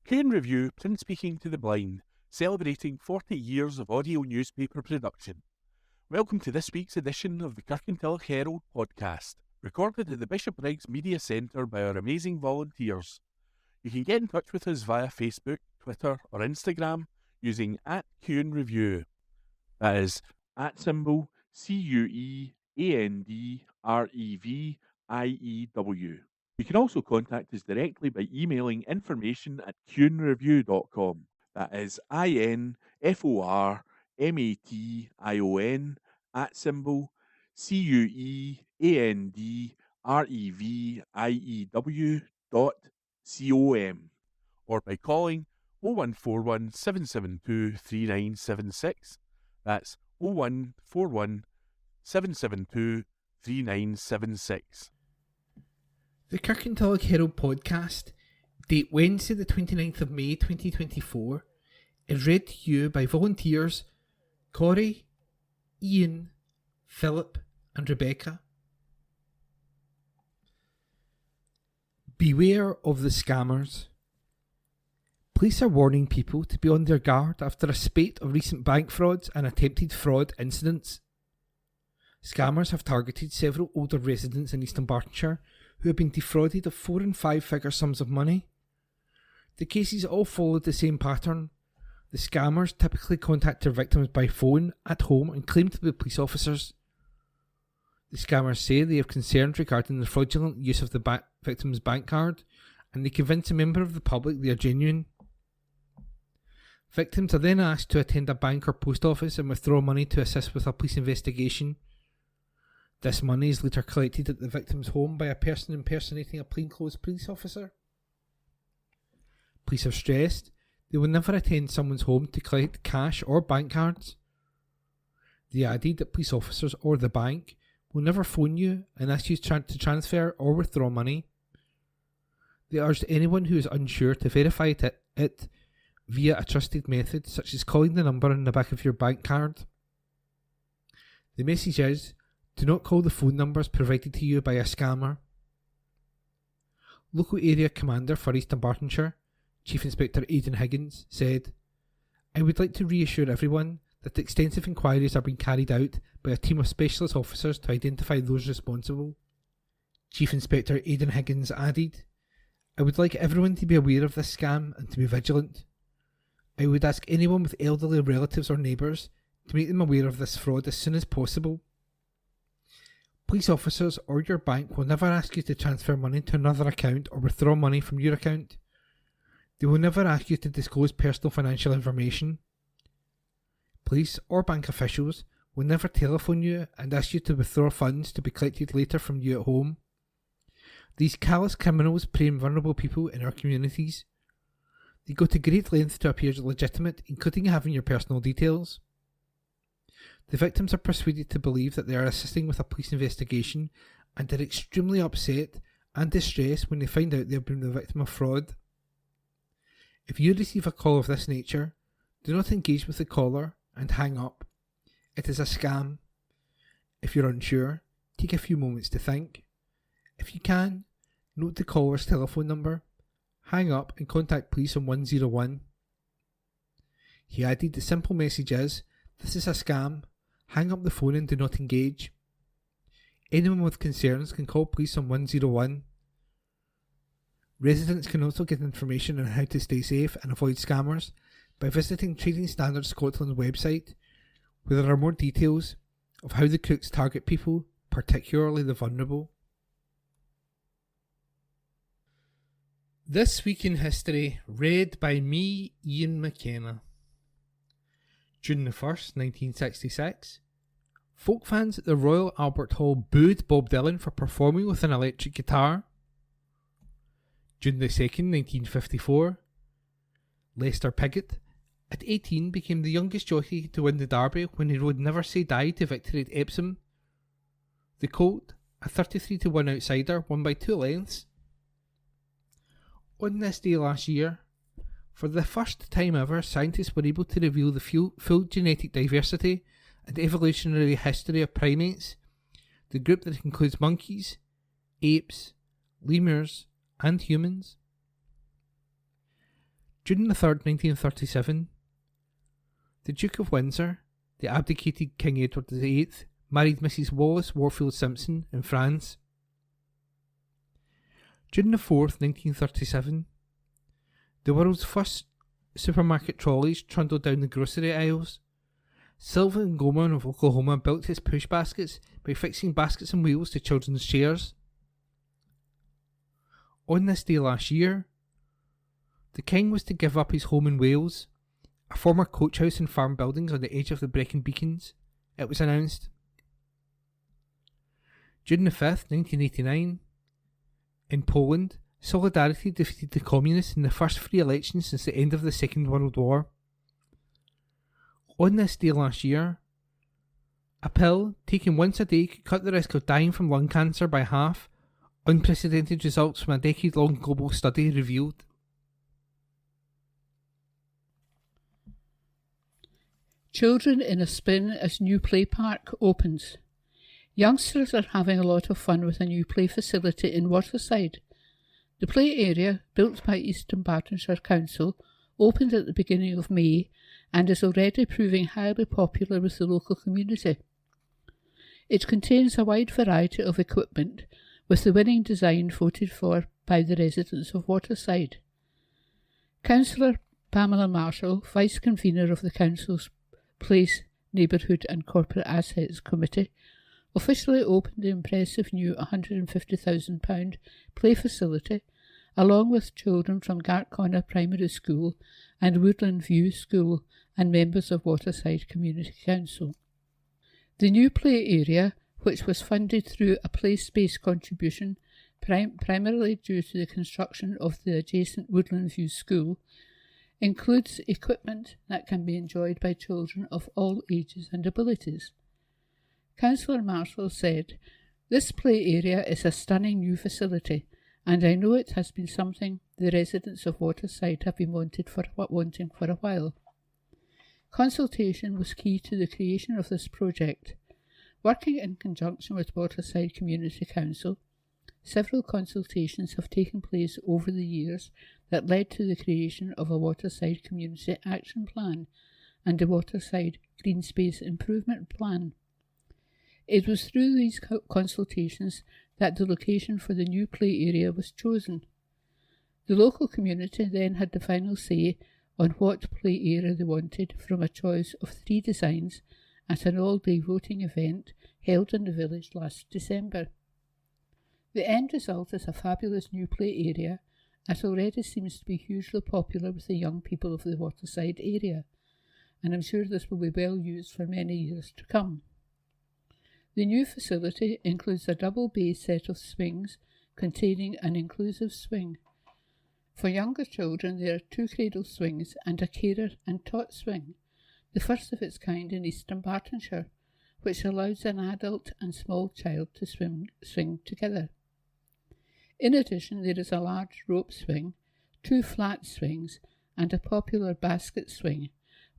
Q Review, print speaking to the blind, celebrating 40 years of audio newspaper production. Welcome to this week's edition of the Kirkintilloch Herald podcast, recorded at the Bishopbriggs Media Centre by our amazing volunteers. You can get in touch with us via Facebook, Twitter or Instagram using @QNReview. That is @CUEANDREVIEW. You can also contact us directly by emailing information@QNreview.com. That is INFORMATION @CUEANDREVIEW.com, or by calling 0141 772 3976. That's 0141 772 3976. The Kirkintilloch Herald podcast, date Wednesday the 29th of May 2024, is read to you by volunteers Corey, Ian, Philip and Rebecca. Beware of the scammers. Police are warning people to be on their guard after a spate of recent bank frauds and attempted fraud incidents. Scammers have targeted several older residents in East Dunbartonshire who have been defrauded of 4 and 5 figure sums of money. The cases all followed the same pattern. The scammers typically contact their victims by phone, at home and claim to be police officers. The scammers say they have concerns regarding the fraudulent use of the victim's bank card, and they convince a member of the public they are genuine. Victims are then asked to attend a bank or post office and withdraw money to assist with a police investigation. This money is later collected at the victim's home by a person impersonating a plainclothes police officer. Police have stressed they will never attend someone's home to collect cash or bank cards. They added that police officers or the bank will never phone you and ask you to transfer or withdraw money. They urged anyone who is unsure to verify it via a trusted method, such as calling the number on the back of your bank card. The message is, do not call the phone numbers provided to you by a scammer. Local Area Commander for East Dunbartonshire, Chief Inspector Aidan Higgins, said, "I would like to reassure everyone that extensive inquiries are being carried out by a team of specialist officers to identify those responsible." Chief Inspector Aidan Higgins added, "I would like everyone to be aware of this scam and to be vigilant. I would ask anyone with elderly relatives or neighbours to make them aware of this fraud as soon as possible. Police officers or your bank will never ask you to transfer money to another account or withdraw money from your account. They will never ask you to disclose personal financial information. Police or bank officials will never telephone you and ask you to withdraw funds to be collected later from you at home. These callous criminals prey on vulnerable people in our communities. They go to great lengths to appear legitimate, including having your personal details. The victims are persuaded to believe that they are assisting with a police investigation and are extremely upset and distressed when they find out they have been the victim of fraud. If you receive a call of this nature, do not engage with the caller and hang up. It is a scam. If you're unsure, take a few moments to think. If you can, note the caller's telephone number, hang up and contact police on 101. He added the simple message is, this is a scam. Hang up the phone and do not engage. Anyone with concerns can call police on 101. Residents can also get information on how to stay safe and avoid scammers by visiting Trading Standards Scotland's website, where there are more details of how the crooks target people, particularly the vulnerable. This Week in History, read by me, Ian McKenna. June the 1st, 1966, folk fans at the Royal Albert Hall booed Bob Dylan for performing with an electric guitar. June the 2nd, 1954, Lester Piggott, at 18, became the youngest jockey to win the Derby when he rode Never Say Die to victory at Epsom. The Colt, a 33-1 outsider, won by 2 lengths. On this day last year, for the first time ever, scientists were able to reveal the full genetic diversity and evolutionary history of primates, the group that includes monkeys, apes, lemurs, and humans. June the 3rd, 1937, the Duke of Windsor, the abdicated King Edward VIII, married Mrs. Wallace Warfield Simpson in France. June the 4th, 1937, the world's first supermarket trolleys trundled down the grocery aisles. Sylvan Goman of Oklahoma built his push baskets by fixing baskets and wheels to children's chairs. On this day last year, the King was to give up his home in Wales, a former coach house and farm buildings on the edge of the Brecon Beacons, it was announced. June the 5th, 1989, in Poland, Solidarity defeated the Communists in the first free election since the end of the Second World War. On this day last year, a pill taken once a day could cut the risk of dying from lung cancer by half, unprecedented results from a decade-long global study revealed. Children in a Spin as new play park opens. Youngsters are having a lot of fun with a new play facility in Waterside. The play area, built by East Dunbartonshire Council, opened at the beginning of May and is already proving highly popular with the local community. It contains a wide variety of equipment, with the winning design voted for by the residents of Waterside. Councillor Pamela Marshall, Vice-Convener of the Council's Place, Neighbourhood and Corporate Assets Committee, officially opened the impressive new £150,000 play facility, along with children from Gartconnor Primary School and Woodland View School and members of Waterside Community Council. The new play area, which was funded through a play space contribution primarily due to the construction of the adjacent Woodland View School, includes equipment that can be enjoyed by children of all ages and abilities. Councillor Marshall said, "This play area is a stunning new facility, and I know it has been something the residents of Waterside have been wanting for a while." Consultation was key to the creation of this project. Working in conjunction with Waterside Community Council, several consultations have taken place over the years that led to the creation of a Waterside Community Action Plan and a Waterside Green Space Improvement Plan. It was through these consultations that the location for the new play area was chosen. The local community then had the final say on what play area they wanted from a choice of 3 designs at an all-day voting event held in the village last December. The end result is a fabulous new play area that already seems to be hugely popular with the young people of the Waterside area, and I'm sure this will be well used for many years to come. The new facility includes a double bay set of swings containing an inclusive swing. For younger children, there are 2 cradle swings and a carer and tot swing, the first of its kind in East Dunbartonshire, which allows an adult and small child to swing together. In addition, there is a large rope swing, 2 flat swings, and a popular basket swing,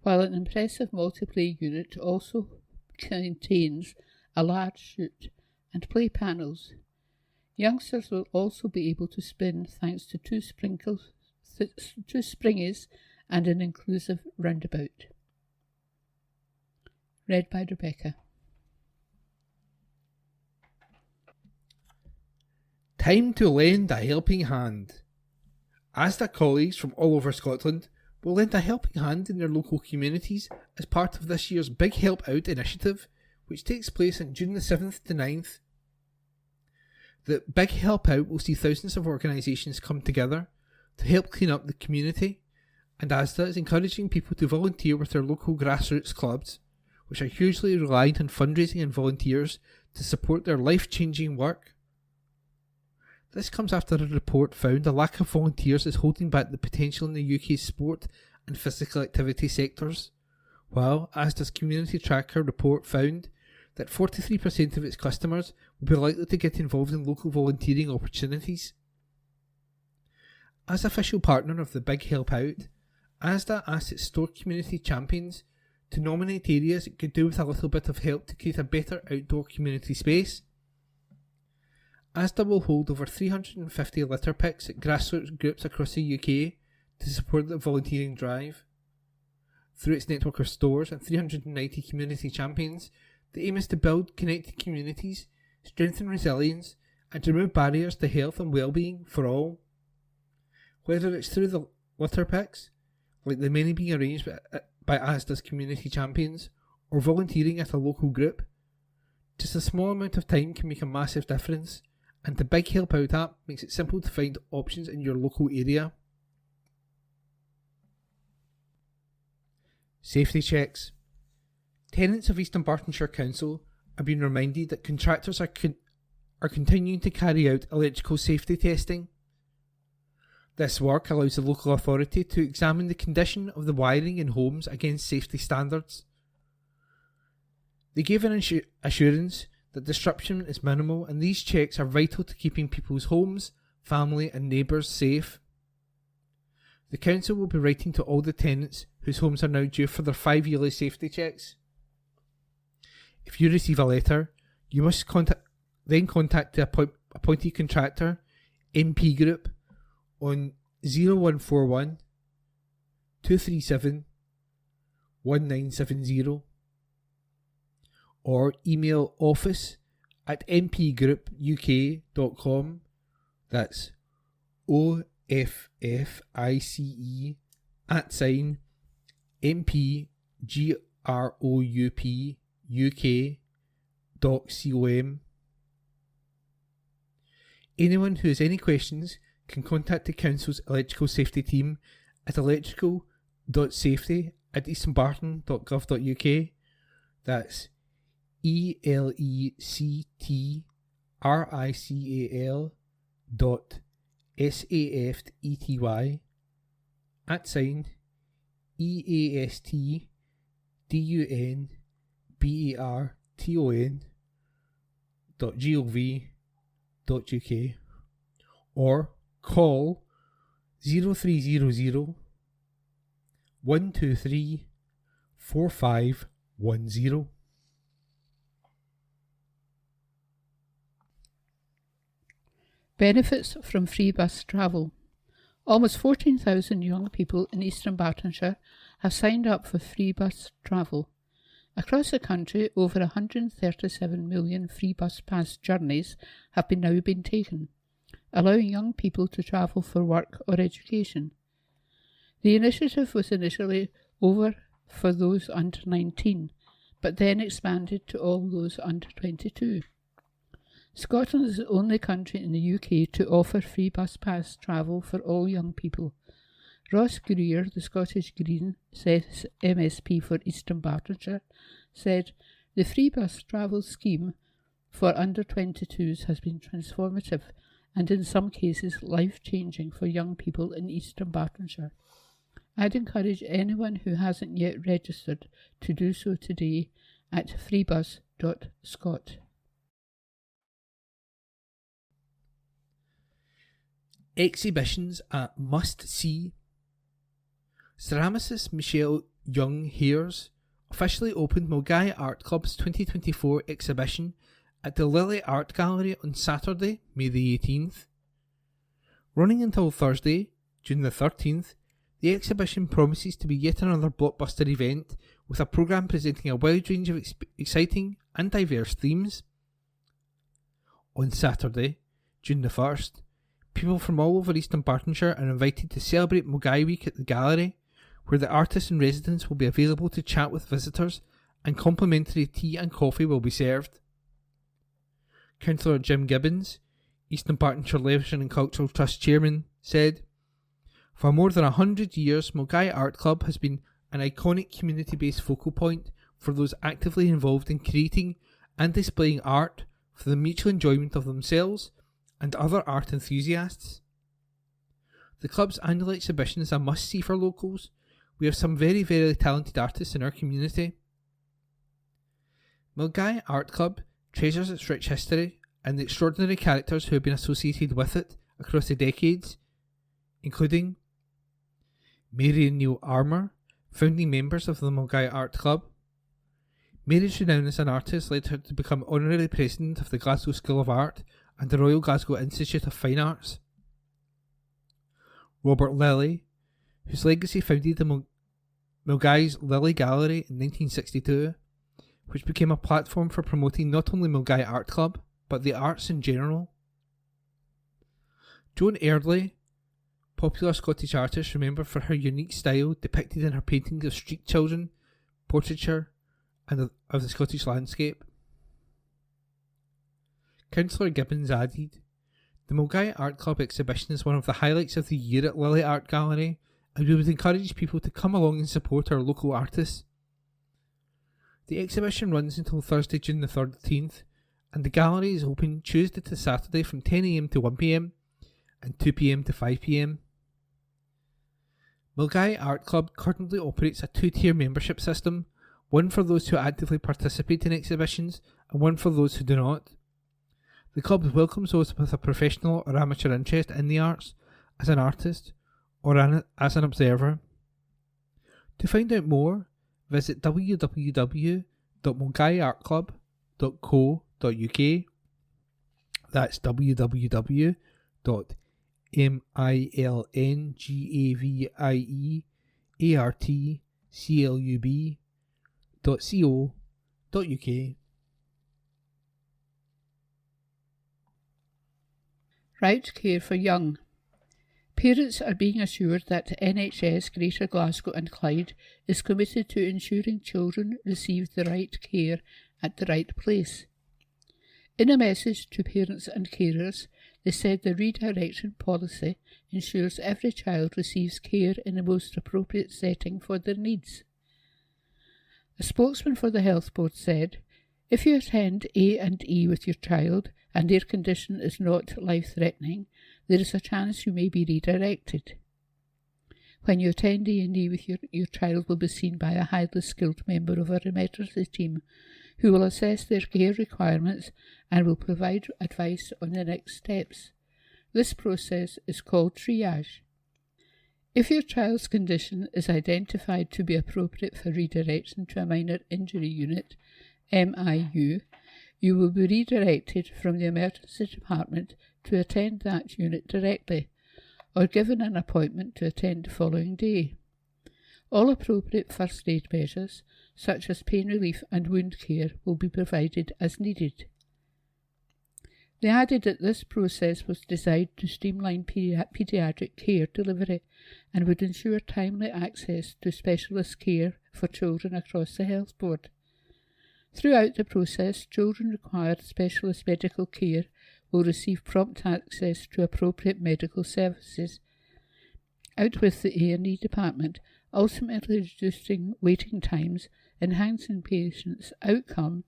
while an impressive multiplay unit also contains a large chute and play panels. Youngsters will also be able to spin thanks to 2 springies and an inclusive roundabout. Read by Rebecca. Time to lend a helping hand. Asda colleagues from all over Scotland will lend a helping hand in their local communities as part of this year's Big Help Out initiative, which takes place on June the 7th to 9th. The Big Help Out will see thousands of organisations come together to help clean up the community, and Asda is encouraging people to volunteer with their local grassroots clubs, which are hugely reliant on fundraising and volunteers to support their life-changing work. This comes after a report found a lack of volunteers is holding back the potential in the UK's sport and physical activity sectors, while Asda's Community Tracker report found that 43% of its customers will be likely to get involved in local volunteering opportunities. As official partner of the Big Help Out, Asda asked its store community champions to nominate areas it could do with a little bit of help to create a better outdoor community space. Asda will hold over 350 litter picks at grassroots groups across the UK to support the volunteering drive. Through its network of stores and 390 community champions, the aim is to build connected communities, strengthen resilience, and to remove barriers to health and well-being for all. Whether it's through the litter picks, like the many being arranged by Asda's community champions, or volunteering at a local group, just a small amount of time can make a massive difference, and the Big Help Out app makes it simple to find options in your local area. Safety checks. Tenants of East Dunbartonshire Council are being reminded that contractors are continuing to carry out electrical safety testing. This work allows the local authority to examine the condition of the wiring in homes against safety standards. They gave an assurance that disruption is minimal, and these checks are vital to keeping people's homes, family and neighbours safe. The council will be writing to all the tenants whose homes are now due for their 5-yearly safety checks. If you receive a letter, you must contact the appointed contractor, MP Group, on 0141 237 1970 or email office@mpgroupuk.com. That's OFFICE@mpgroupuk.com. Anyone who has any questions can contact the council's electrical safety team at electrical.safety@eastdunbarton.gov.uk. That's ELECTRICITY@EastDunbarton.gov.uk or call 0300 123 4510. Benefits from free bus travel. Almost 14,000 young people in East Dunbartonshire have signed up for free bus travel. Across the country, over 137 million free bus pass journeys have now been taken, allowing young people to travel for work or education. The initiative was initially over for those under 19, but then expanded to all those under 22. Scotland is the only country in the UK to offer free bus pass travel for all young people. Ross Greer, the Scottish Green MSP for East Dunbartonshire, said, "The free bus travel scheme for under 22s has been transformative and in some cases life-changing for young people in East Dunbartonshire. I'd encourage anyone who hasn't yet registered to do so today at freebus.scot." Exhibitions at Must See. Ceramicist Michelle Young Hares officially opened Mulgai Art Club's 2024 exhibition at the Lily Art Gallery on Saturday, May the 18th. Running until Thursday, June the 13th, the exhibition promises to be yet another blockbuster event with a programme presenting a wide range of exciting and diverse themes. On Saturday, June the 1st, people from all over East Dunbartonshire are invited to celebrate Mulgai Week at the gallery, where the artists in residence will be available to chat with visitors and complimentary tea and coffee will be served. Councillor Jim Gibbons, East Dunbartonshire Leisure and Cultural Trust Chairman, said, "For more than 100 years, Mulgai Art Club has been an iconic community-based focal point for those actively involved in creating and displaying art for the mutual enjoyment of themselves and other art enthusiasts. The club's annual exhibition is a must-see for locals. We have some very, very talented artists in our community." Mulgai Art Club treasures its rich history and the extraordinary characters who have been associated with it across the decades, including Mary and Neil Armour, founding members of the Mulgai Art Club. Mary's renown as an artist led her to become honorary president of the Glasgow School of Art and the Royal Glasgow Institute of Fine Arts. Robert Lilly, whose legacy founded the Milngavie's Lily Gallery in 1962, which became a platform for promoting not only Milngavie Art Club, but the arts in general. Joan Eardley, popular Scottish artist remembered for her unique style depicted in her paintings of street children, portraiture, and of the Scottish landscape. Councillor Gibbons added, "The Milngavie Art Club exhibition is one of the highlights of the year at Lily Art Gallery, and we would encourage people to come along and support our local artists." The exhibition runs until Thursday, June the 13th, and the gallery is open Tuesday to Saturday from 10 AM to 1 PM and 2 PM to 5 PM. Milngavie Art Club currently operates a 2-tier membership system, one for those who actively participate in exhibitions and one for those who do not. The club welcomes those with a professional or amateur interest in the arts, as an artist, or as an observer. To find out more, visit www.milngavieartclub.co.uk. That's www.milngavieartclub.co.uk. Right care for young. Parents are being assured that NHS Greater Glasgow and Clyde is committed to ensuring children receive the right care at the right place. In a message to parents and carers, they said the redirection policy ensures every child receives care in the most appropriate setting for their needs. A spokesman for the Health Board said, "If you attend A&E with your child and their condition is not life-threatening, there is a chance you may be redirected. When you attend A&E with your child will be seen by a highly skilled member of our emergency team who will assess their care requirements and will provide advice on the next steps. This process is called triage. If your child's condition is identified to be appropriate for redirection to a minor injury unit, MIU, you will be redirected from the emergency department to attend that unit directly, or given an appointment to attend the following day. All appropriate first aid measures, such as pain relief and wound care, will be provided as needed." They added that this process was designed to streamline paediatric care delivery and would ensure timely access to specialist care for children across the Health Board. Throughout the process, children requiring specialist medical care will receive prompt access to appropriate medical services out with the A&E department, ultimately reducing waiting times, enhancing patients' outcome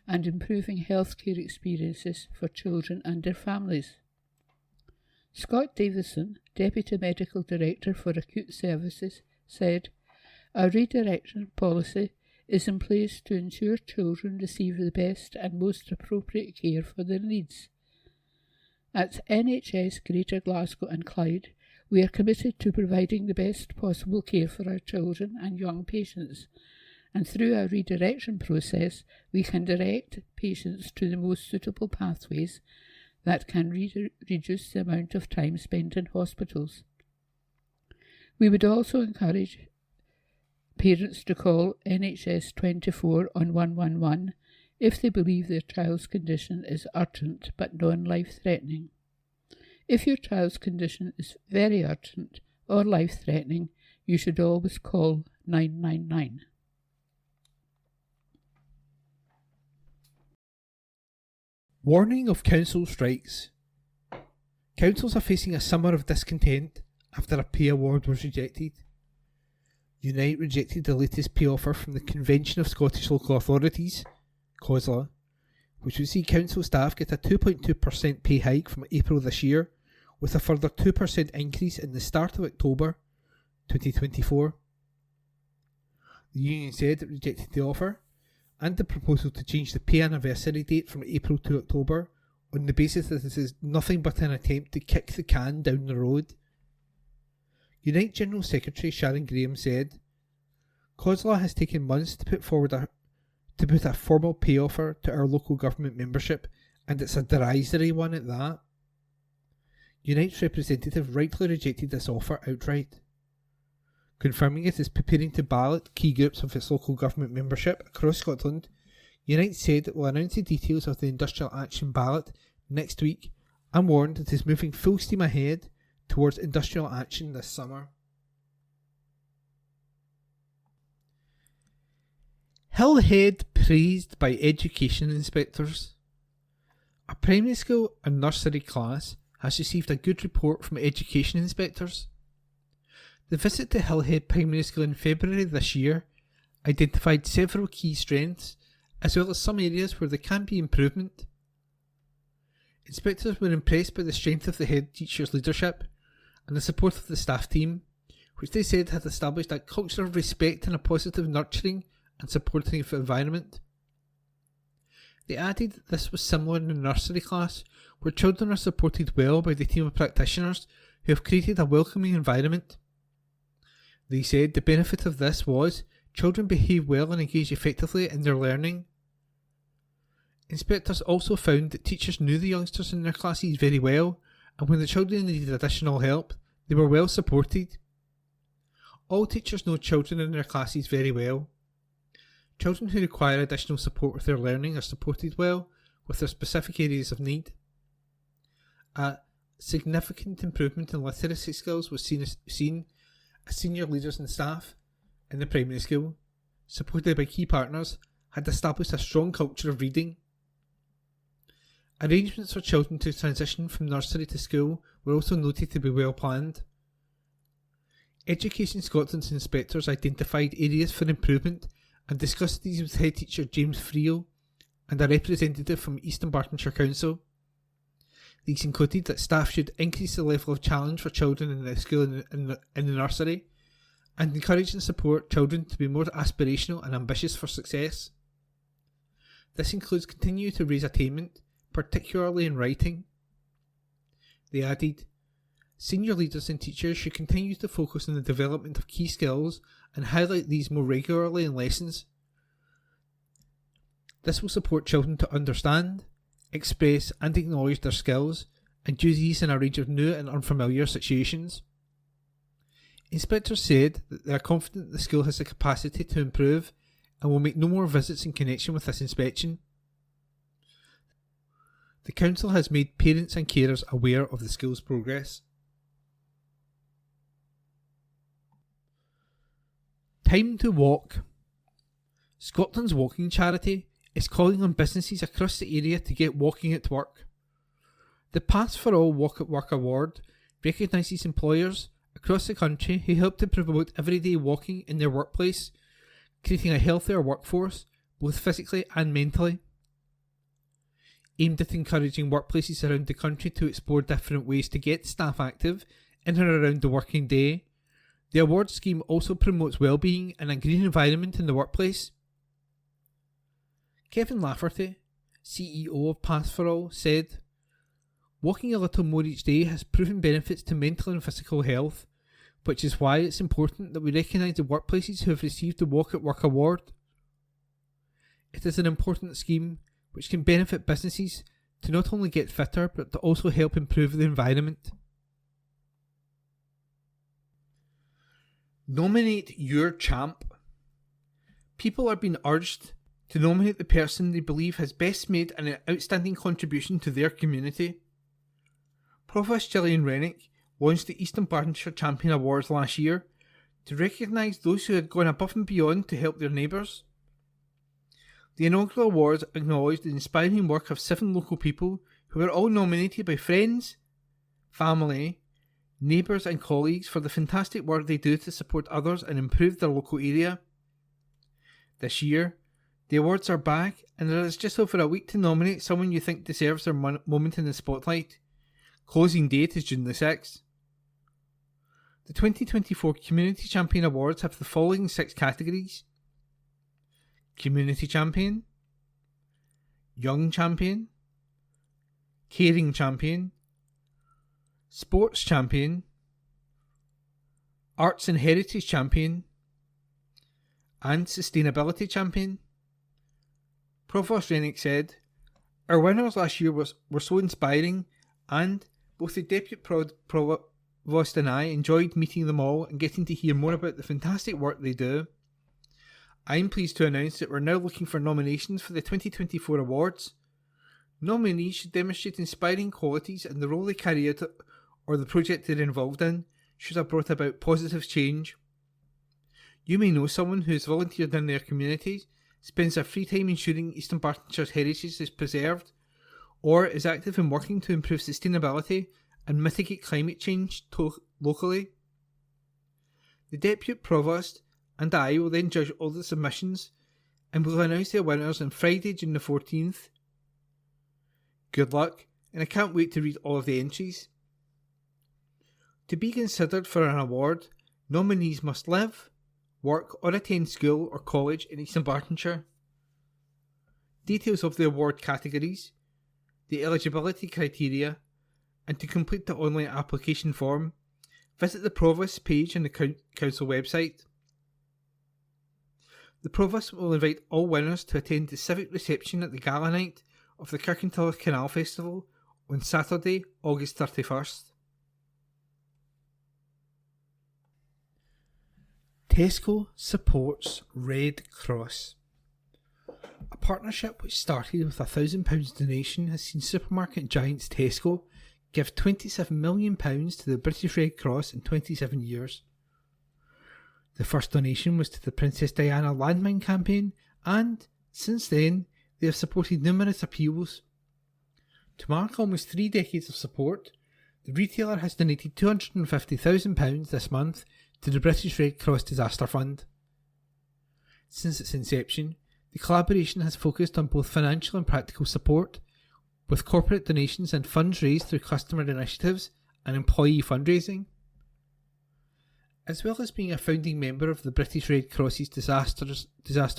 and improving healthcare experiences for children and their families. Scott Davison, Deputy Medical Director for Acute Services, said, "Our redirection policy is in place to ensure children receive the best and most appropriate care for their needs. At NHS Greater Glasgow and Clyde, we are committed to providing the best possible care for our children and young patients, and through our redirection process, we can direct patients to the most suitable pathways that can reduce the amount of time spent in hospitals. We would also encourage parents to call NHS 24 on 111 if they believe their child's condition is urgent but non-life-threatening. If your child's condition is very urgent or life-threatening, you should always call 999. Warning of council strikes. Councils are facing a summer of discontent after a pay award was rejected. Unite rejected the latest pay offer from the Convention of Scottish Local Authorities, COSLA, which would see council staff get a 2.2% pay hike from April this year, with a further 2% increase in the start of October 2024. The union said it rejected the offer and the proposal to change the pay anniversary date from April to October on the basis that this is nothing but an attempt to kick the can down the road. Unite General Secretary Sharon Graham said, "COSLA has taken months to put a formal pay offer to our local government membership, and it's a derisory one at that." Unite's representative rightly rejected this offer outright. Confirming it is preparing to ballot key groups of its local government membership across Scotland, Unite said it will announce the details of the Industrial Action ballot next week and warned it is moving full steam ahead towards industrial action this summer. Hillhead praised by education inspectors. A primary school and nursery class has received a good report from education inspectors. The visit to Hillhead Primary School in February this year identified several key strengths as well as some areas where there can be improvement. Inspectors were impressed by the strength of the head teacher's leadership and the support of the staff team, which they said had established a culture of respect and a positive nurturing and supportive environment. They added that this was similar in the nursery class, where children are supported well by the team of practitioners who have created a welcoming environment. They said the benefit of this was children behave well and engage effectively in their learning. Inspectors also found that teachers knew the youngsters in their classes very well, and when the children needed additional help, they were well supported. All teachers know children in their classes very well. Children who require additional support with their learning are supported well with their specific areas of need. A significant improvement in literacy skills was seen as senior leaders and staff in the primary school, supported by key partners, had established a strong culture of reading. Arrangements for children to transition from nursery to school were also noted to be well planned. Education Scotland's inspectors identified areas for improvement and discussed these with head teacher James Friel and a representative from East Dunbartonshire Council. These included that staff should increase the level of challenge for children in the school in the nursery and encourage and support children to be more aspirational and ambitious for success. This includes continuing to raise attainment, particularly in writing. They added, senior leaders and teachers should continue to focus on the development of key skills and highlight these more regularly in lessons. This will support children to understand, express and acknowledge their skills and do these in a range of new and unfamiliar situations. Inspectors said that they are confident the school has the capacity to improve and will make no more visits in connection with this inspection. The council has made parents and carers aware of the school's progress. Time to walk. Scotland's walking charity is calling on businesses across the area to get walking at work. The Paths for All Walk at Work award recognises employers across the country who help to promote everyday walking in their workplace, creating a healthier workforce, both physically and mentally. Aimed at encouraging workplaces around the country to explore different ways to get staff active in and around the working day, the award scheme also promotes well-being and a green environment in the workplace. Kevin Lafferty, CEO of Paths for All, said, walking a little more each day has proven benefits to mental and physical health, which is why it's important that we recognise the workplaces who have received the Walk at Work award. It is an important scheme which can benefit businesses to not only get fitter but to also help improve the environment. Nominate your champ. People are being urged to nominate the person they believe has best made an outstanding contribution to their community. Provost Gillian Rennick launched the East Dunbartonshire Champion Awards last year to recognise those who had gone above and beyond to help their neighbours. The inaugural awards acknowledged the inspiring work of 7 local people who were all nominated by friends, family, neighbours and colleagues for the fantastic work they do to support others and improve their local area. This year, the awards are back and there is just over a week to nominate someone you think deserves their moment in the spotlight. Closing date is June the 6th. The 2024 Community Champion Awards have the following 6 categories: Community Champion, Young Champion, Caring Champion, Sports Champion, Arts and Heritage Champion, and Sustainability Champion. Provost Rennick said, "Our winners last year were so inspiring, and both the Deputy Vost and I enjoyed meeting them all and getting to hear more about the fantastic work they do. I'm pleased to announce that we're now looking for nominations for the 2024 awards. Nominees should demonstrate inspiring qualities in the role they carry out or the project they're involved in, should have brought about positive change. You may know someone who has volunteered in their communities, spends their free time ensuring East Dunbartonshire's heritage is preserved, or is active in working to improve sustainability and mitigate climate change locally. The Deputy Provost and I will then judge all the submissions and will announce their winners on Friday, June the 14th. Good luck, and I can't wait to read all of the entries. To be considered for an award, nominees must live, work or attend school or college in East Dunbartonshire. Details of the award categories, the eligibility criteria, and to complete the online application form, visit the Provost's page on the Council website. The Provost will invite all winners to attend the civic reception at the gala night of the Kirkintilloch Canal Festival on Saturday, August 31st. Tesco supports Red Cross. A partnership which started with a £1,000 donation has seen supermarket giants Tesco give £27 million to the British Red Cross in 27 years. The first donation was to the Princess Diana Landmine campaign, and, since then, they have supported numerous appeals. To mark almost 3 decades of support, the retailer has donated £250,000 this month to the British Red Cross Disaster Fund. Since its inception, the collaboration has focused on both financial and practical support, with corporate donations and funds raised through customer initiatives and employee fundraising. As well as being a founding member of the British Red Cross's Disaster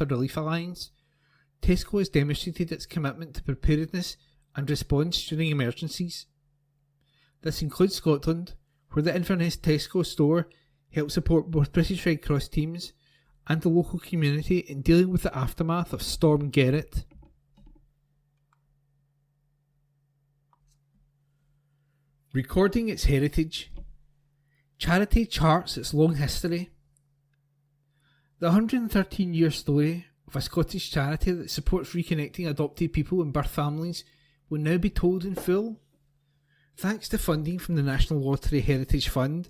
Relief Alliance, Tesco has demonstrated its commitment to preparedness and response during emergencies. This includes Scotland, where the Inverness Tesco store helped support both British Red Cross teams and the local community in dealing with the aftermath of Storm Gerrit. Recording its heritage. Charity charts its long history. The 113-year story of a Scottish charity that supports reconnecting adopted people and birth families will now be told in full. Thanks to funding from the National Lottery Heritage Fund,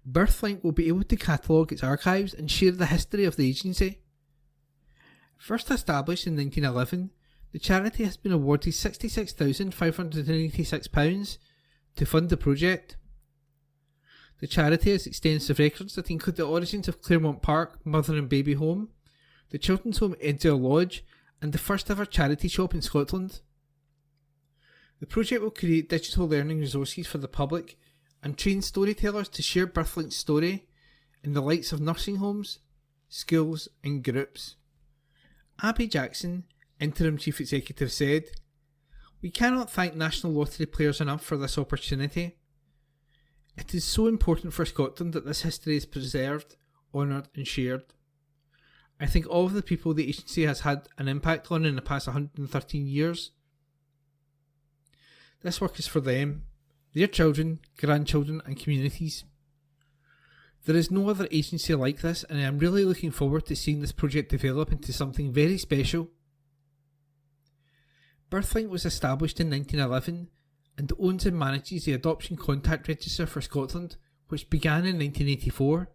Birthlink will be able to catalogue its archives and share the history of the agency. First established in 1911, the charity has been awarded £66,586 to fund the project. The charity has extensive records that include the origins of Claremont Park Mother and Baby Home, the Children's Home Edzell Lodge, and the first ever charity shop in Scotland. The project will create digital learning resources for the public and train storytellers to share Birthlink's story in the lights of nursing homes, schools and groups. Abby Jackson, Interim Chief Executive, said, "We cannot thank National Lottery players enough for this opportunity. It is so important for Scotland that this history is preserved, honoured and shared. I think all of the people the agency has had an impact on in the past 113 years. This work is for them, their children, grandchildren and communities. There is no other agency like this, and I am really looking forward to seeing this project develop into something very special." Birthlink was established in 1911 and owns and manages the Adoption Contact Register for Scotland, which began in 1984.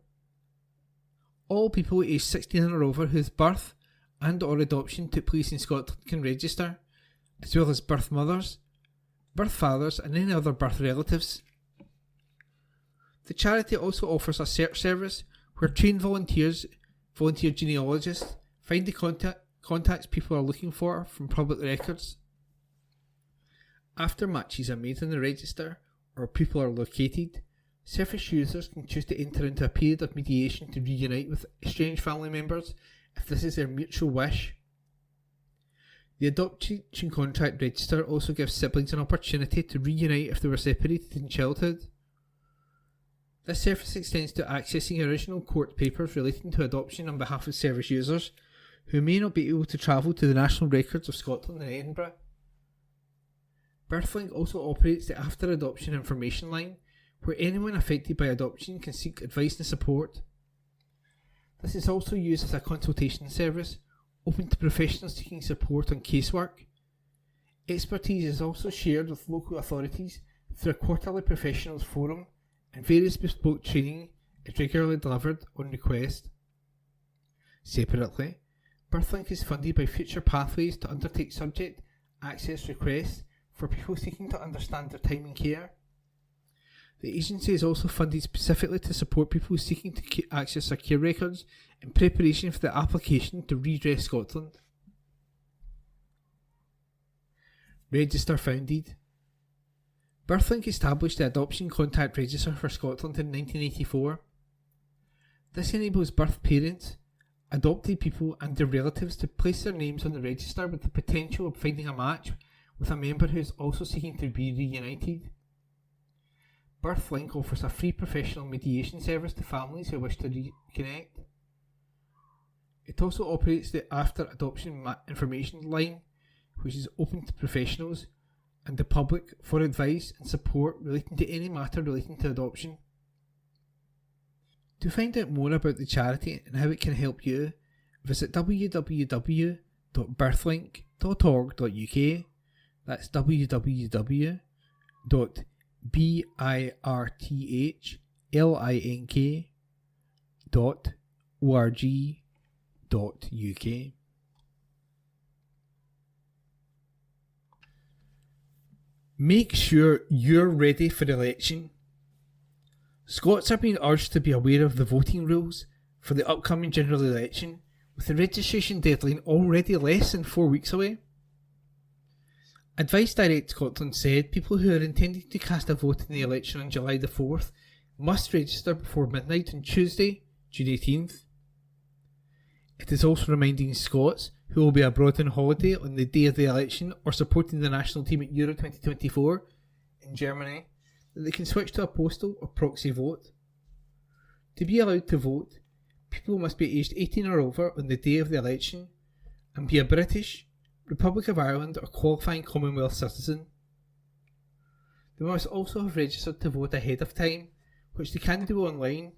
All people aged 16 or over whose birth and or adoption took place in Scotland can register, as well as birth mothers, birth fathers and any other birth relatives. The charity also offers a search service where trained volunteer genealogists find the contacts people are looking for from public records. After matches are made in the register or people are located, service users can choose to enter into a period of mediation to reunite with estranged family members if this is their mutual wish. The Adoption Contract Register also gives siblings an opportunity to reunite if they were separated in childhood. This service extends to accessing original court papers relating to adoption on behalf of service users who may not be able to travel to the National Records of Scotland in Edinburgh. Birthlink also operates the After Adoption Information Line, where anyone affected by adoption can seek advice and support. This is also used as a consultation service, open to professionals seeking support on casework. Expertise is also shared with local authorities through a quarterly professionals forum, and various bespoke training is regularly delivered on request. Separately, BirthLink is funded by Future Pathways to undertake subject access requests for people seeking to understand their time in care. The agency is also funded specifically to support people seeking to access their care records in preparation for the application to Redress Scotland. Register founded. BirthLink established the Adoption Contact Register for Scotland in 1984. This enables birth parents, adopted people and their relatives to place their names on the register with the potential of finding a match with a member who is also seeking to be reunited. BirthLink offers a free professional mediation service to families who wish to reconnect. It also operates the After Adoption Information Line, which is open to professionals and the public for advice and support relating to any matter relating to adoption. To find out more about the charity and how it can help you, visit www.birthlink.org.uk. That's www.birthlink.org.uk. Make sure you're ready for election. Scots are being urged to be aware of the voting rules for the upcoming general election, with the registration deadline already less than 4 weeks away. Advice Direct Scotland said people who are intending to cast a vote in the election on July the 4th must register before midnight on Tuesday, June 18th. It is also reminding Scots who will be abroad on holiday on the day of the election or supporting the national team at Euro 2024 in Germany that they can switch to a postal or proxy vote. To be allowed to vote, people must be aged 18 or over on the day of the election and be a British, Republic of Ireland or qualifying Commonwealth citizen. They must also have registered to vote ahead of time, which they can do online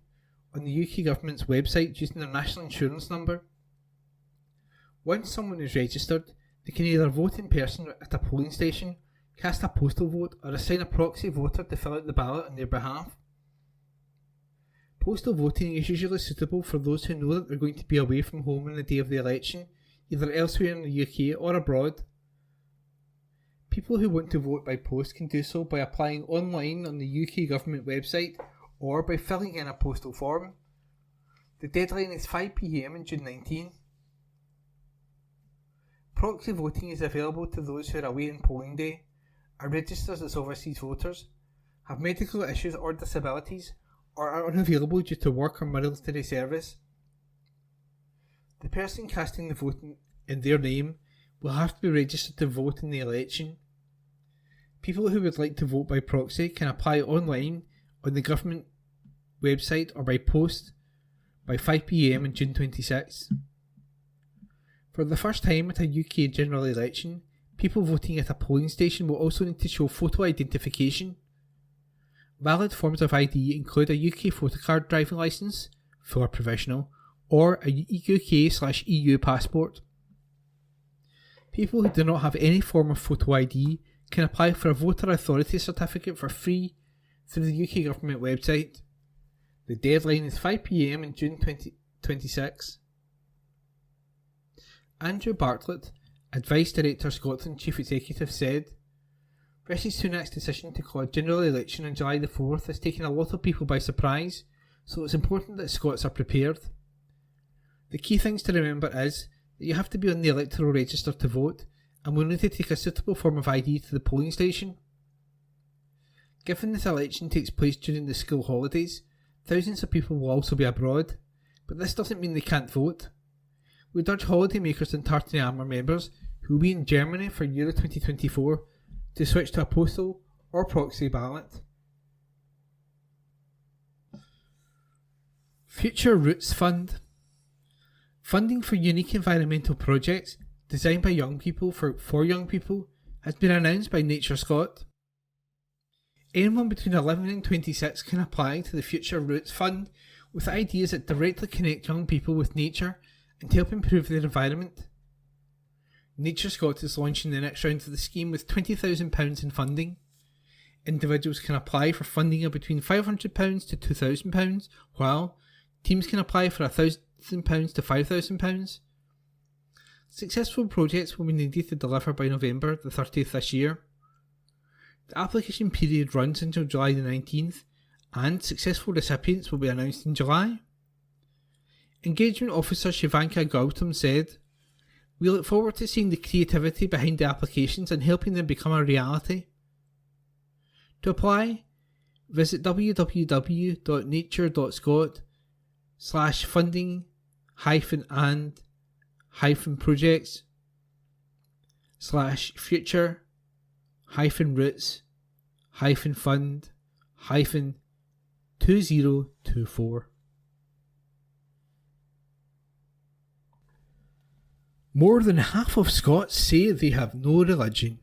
on the UK Government's website using their national insurance number. Once someone is registered, they can either vote in person at a polling station, cast a postal vote or assign a proxy voter to fill out the ballot on their behalf. Postal voting is usually suitable for those who know that they're going to be away from home on the day of the election, either elsewhere in the UK or abroad. People who want to vote by post can do so by applying online on the UK Government website or by filling in a postal form. The deadline is 5 p.m. on June 19. Proxy voting is available to those who are away on polling day, are registered as overseas voters, have medical issues or disabilities, or are unavailable due to work or military service. The person casting the vote in their name will have to be registered to vote in the election. People who would like to vote by proxy can apply online on the government website or by post by 5 p.m. on June 26. For the first time at a UK general election, people voting at a polling station will also need to show photo identification. Valid forms of ID include a UK photocard driving licence, full or provisional, or a UK/EU passport. People who do not have any form of photo ID can apply for a voter authority certificate for free through the UK Government website. The deadline is 5 p.m. in June 2026. Andrew Bartlett, Advice Director Scotland Chief Executive, said, Rishi Sunak's decision to call a general election on July the 4th has taken a lot of people by surprise, so it's important that Scots are prepared. The key things to remember is that you have to be on the electoral register to vote and will need to take a suitable form of ID to the polling station. Given this election takes place during the school holidays, thousands of people will also be abroad, but this doesn't mean they can't vote. We'd urge holidaymakers and Tartan Armour members who will be in Germany for Euro 2024 to switch to a postal or proxy ballot. Future Roots Fund. Funding for unique environmental projects designed by young people for young people has been announced by Nature Scot. Anyone between 11 and 26 can apply to the Future Roots Fund with ideas that directly connect young people with nature and help improve their environment. Nature Scott is launching the next round of the scheme with £20,000 in funding. Individuals can apply for funding of between £500 to £2,000, while teams can apply for £1,000 to £5,000. Successful projects will be needed to deliver by November the 30th this year. The application period runs until July the 19th, and successful recipients will be announced in July. Engagement Officer Shivanka Gautam said, "We look forward to seeing the creativity behind the applications and helping them become a reality." To apply, visit www.natureschools/funding-projects/future-fund-2024. More than half of Scots say they have no religion.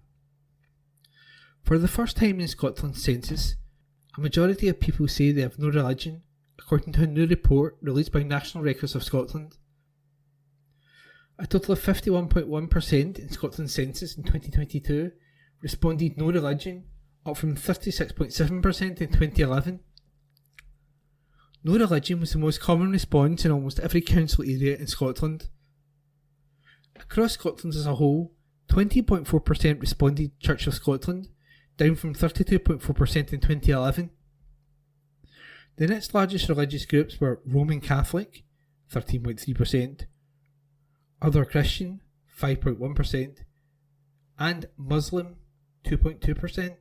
For the first time in Scotland's census, a majority of people say they have no religion, according to a new report released by National Records of Scotland. A total of 51.1% in Scotland's census in 2022 responded no religion, up from 36.7% in 2011. No religion was the most common response in almost every council area in Scotland. Across Scotland as a whole, 20.4% responded Church of Scotland, down from 32.4% in 2011. The next largest religious groups were Roman Catholic, 13.3%, Other Christian, 5.1%, and Muslim, 2.2%.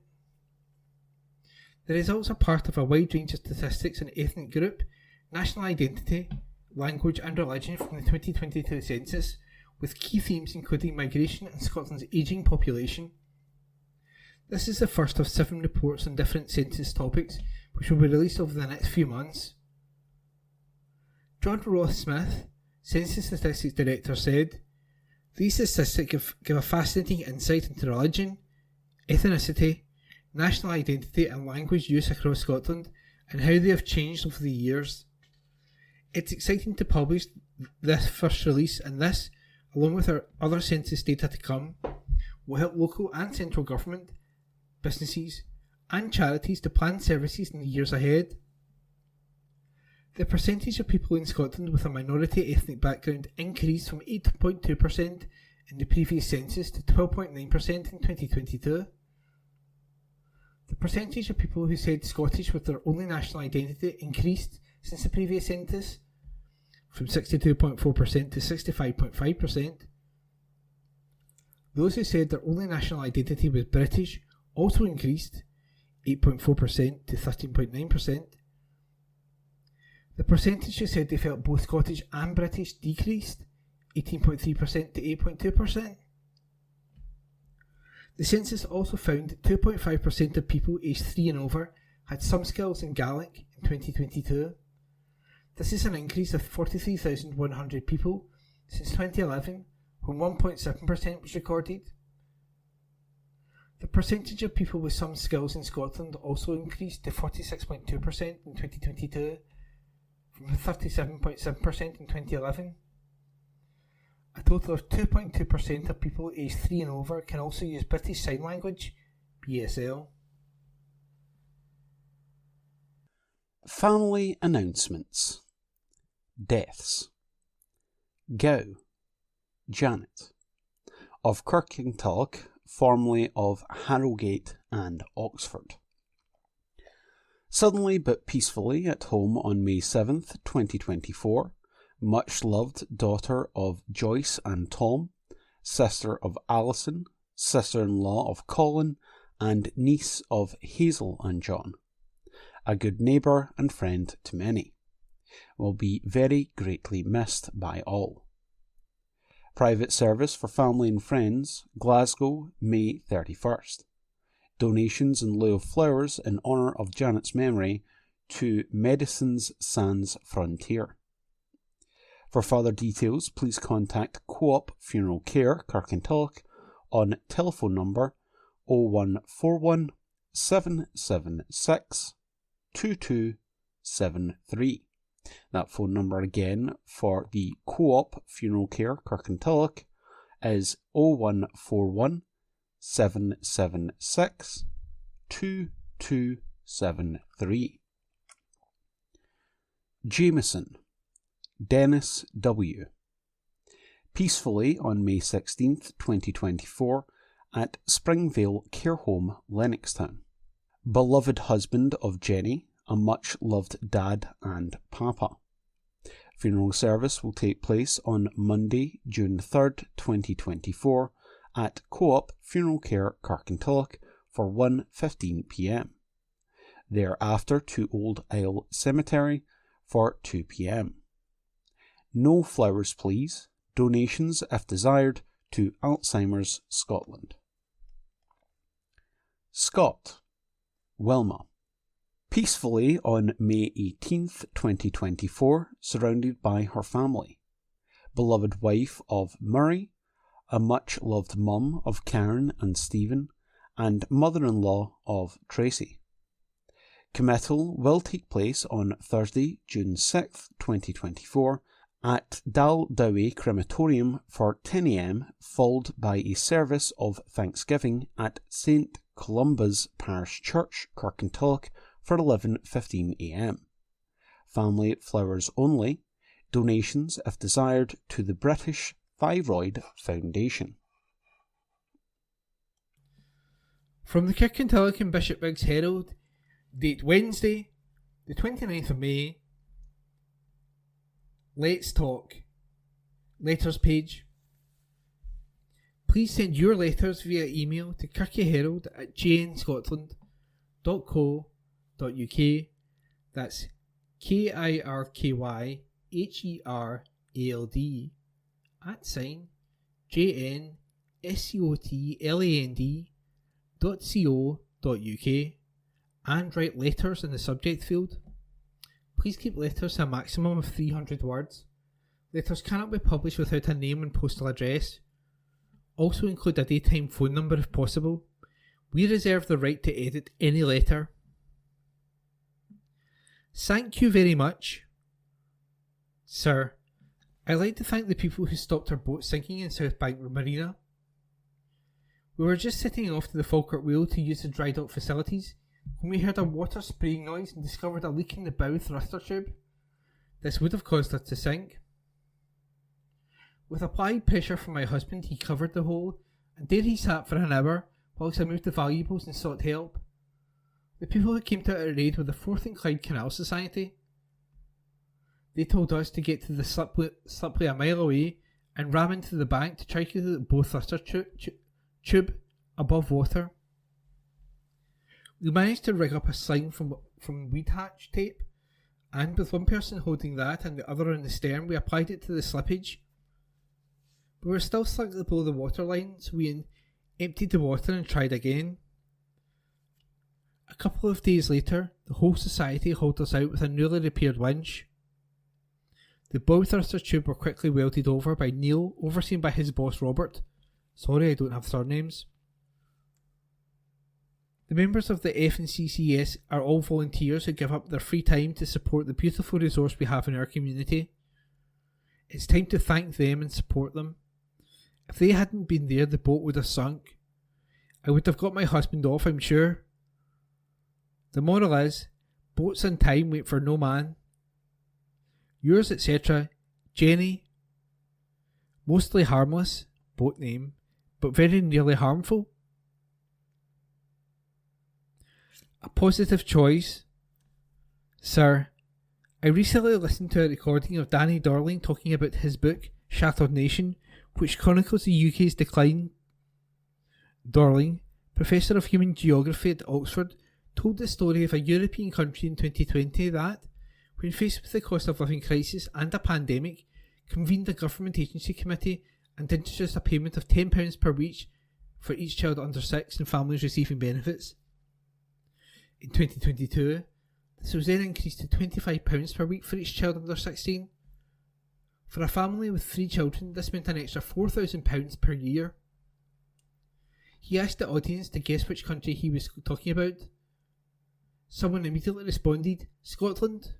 The results are part of a wide range of statistics on ethnic group, national identity, language and religion from the 2022 census, with key themes including migration and Scotland's ageing population. This is the first of 7 reports on different census topics, which will be released over the next few months. John Roth-Smith, Census Statistics Director, said, "These statistics give a fascinating insight into religion, ethnicity, national identity and language use across Scotland and how they have changed over the years. It's exciting to publish this first release, and this, along with our other census data to come, will help local and central government, businesses and charities to plan services in the years ahead." The percentage of people in Scotland with a minority ethnic background increased from 8.2% in the previous census to 12.9% in 2022. The percentage of people who said Scottish was their only national identity increased since the previous census, from 62.4% to 65.5%. Those who said their only national identity was British also increased, 8.4% to 13.9%. The percentage who said they felt both Scottish and British decreased, 18.3% to 8.2%. The census also found that 2.5% of people aged 3 and over had some skills in Gaelic in 2022. This is an increase of 43,100 people since 2011, when 1.7% was recorded. The percentage of people with some skills in Scotland also increased to 46.2% in 2022, from 37.7% in 2011. A total of 2.2% of people aged 3 and over can also use British Sign Language, BSL. Family announcements. Deaths. Gow, Janet, of Kirkintilloch, formerly of Harrogate and Oxford. Suddenly but peacefully at home on May 7th, 2024, much loved daughter of Joyce and Tom, sister of Alison, sister-in-law of Colin, and niece of Hazel and John, a good neighbour and friend to many, will be very greatly missed by all. Private service for family and friends, Glasgow, May 31st. Donations in lieu of flowers in honour of Janet's memory to Medicines Sans Frontier. For further details, please contact Co-op Funeral Care, Kirkintilloch, on telephone number 0141 776 2273. That phone number again for the Co-op Funeral Care Kirkintilloch is 0141 776 2273. Jameson, Dennis W. Peacefully on May 16th, 2024 at Springvale Care Home, Lennoxtown. Beloved husband of Jenny, a much-loved dad and papa. Funeral service will take place on Monday, June 3rd, 2024 at Co-op Funeral Care Kirkintilloch for 1:15 p.m. Thereafter to Old Isle Cemetery for 2 p.m. No flowers please, donations if desired to Alzheimer's Scotland. Scott, Wilma. Peacefully on May 18th, 2024, surrounded by her family. Beloved wife of Murray, a much-loved mum of Karen and Stephen, and mother-in-law of Tracy. Committal will take place on Thursday, June 6th, 2024, at Daldowie Crematorium for 10 a.m, followed by a service of Thanksgiving at St Columba's Parish Church, Kirkintilloch, for 11:15 a.m. Family flowers only. Donations, if desired, to the British Thyroid Foundation. From the Kirkintilloch and Bishopbriggs Herald, date Wednesday, the 29th of May. Let's talk. Letters page. Please send your letters via email to kirkyherald@jnscotland.co.uk. That's KIRKYHERALD @JNScotland.co.uk and write letters in the subject field. Please keep letters to a maximum of 300 words. Letters cannot be published without a name and postal address. Also include a daytime phone number if possible. We reserve the right to edit any letter. Thank you very much. Sir, I'd like to thank the people who stopped our boat sinking in South Bank Marina. We were just setting off to the Falkirk Wheel to use the dry dock facilities when we heard a water spraying noise and discovered a leak in the bow thruster tube. This would have caused us to sink. With applied pressure from my husband, he covered the hole, and there he sat for an hour whilst I moved the valuables and sought help. The people who came to our aid were the Forth and Clyde Canal Society. They told us to get to the slipway a mile away and ram into the bank to try to get the bow thruster tube above water. We managed to rig up a sign from weed hatch tape, and with one person holding that and the other on the stern, we applied it to the slippage. We were still slightly below the waterline, so we emptied the water and tried again. A couple of days later, the whole society hauled us out with a newly repaired winch. The bow thruster tube were quickly welded over by Neil, overseen by his boss Robert. Sorry, I don't have surnames. The members of the FNCCS are all volunteers who give up their free time to support the beautiful resource we have in our community. It's time to thank them and support them. If they hadn't been there, the boat would have sunk. I would have got my husband off, I'm sure. The moral is, boats in time wait for no man. Yours, etc., Jenny. Mostly harmless, boat name, but very nearly harmful. A positive choice. Sir, I recently listened to a recording of Danny Dorling talking about his book, Shattered Nation, which chronicles the UK's decline. Dorling, Professor of Human Geography at Oxford, told the story of a European country in 2020 that, when faced with the cost of living crisis and a pandemic, convened a government agency committee and introduced a payment of £10 per week for each child under 6 and families receiving benefits. In 2022, this was then increased to £25 per week for each child under 16. For a family with 3 children, this meant an extra £4,000 per year. He asked the audience to guess which country he was talking about. Someone immediately responded, Scotland.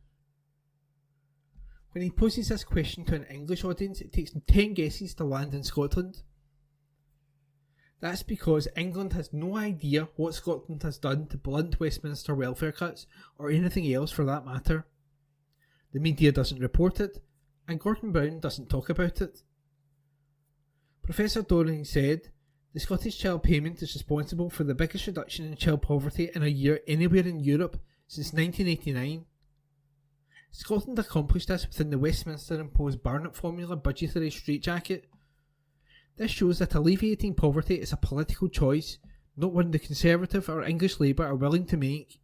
When he poses this question to an English audience, it takes him 10 guesses to land in Scotland. That's because England has no idea what Scotland has done to blunt Westminster welfare cuts, or anything else for that matter. The media doesn't report it, and Gordon Brown doesn't talk about it. Professor Doring said, the Scottish Child Payment is responsible for the biggest reduction in child poverty in a year anywhere in Europe since 1989. Scotland accomplished this within the Westminster imposed Barnett formula budgetary straitjacket. This shows that alleviating poverty is a political choice, not one the Conservative or English Labour are willing to make.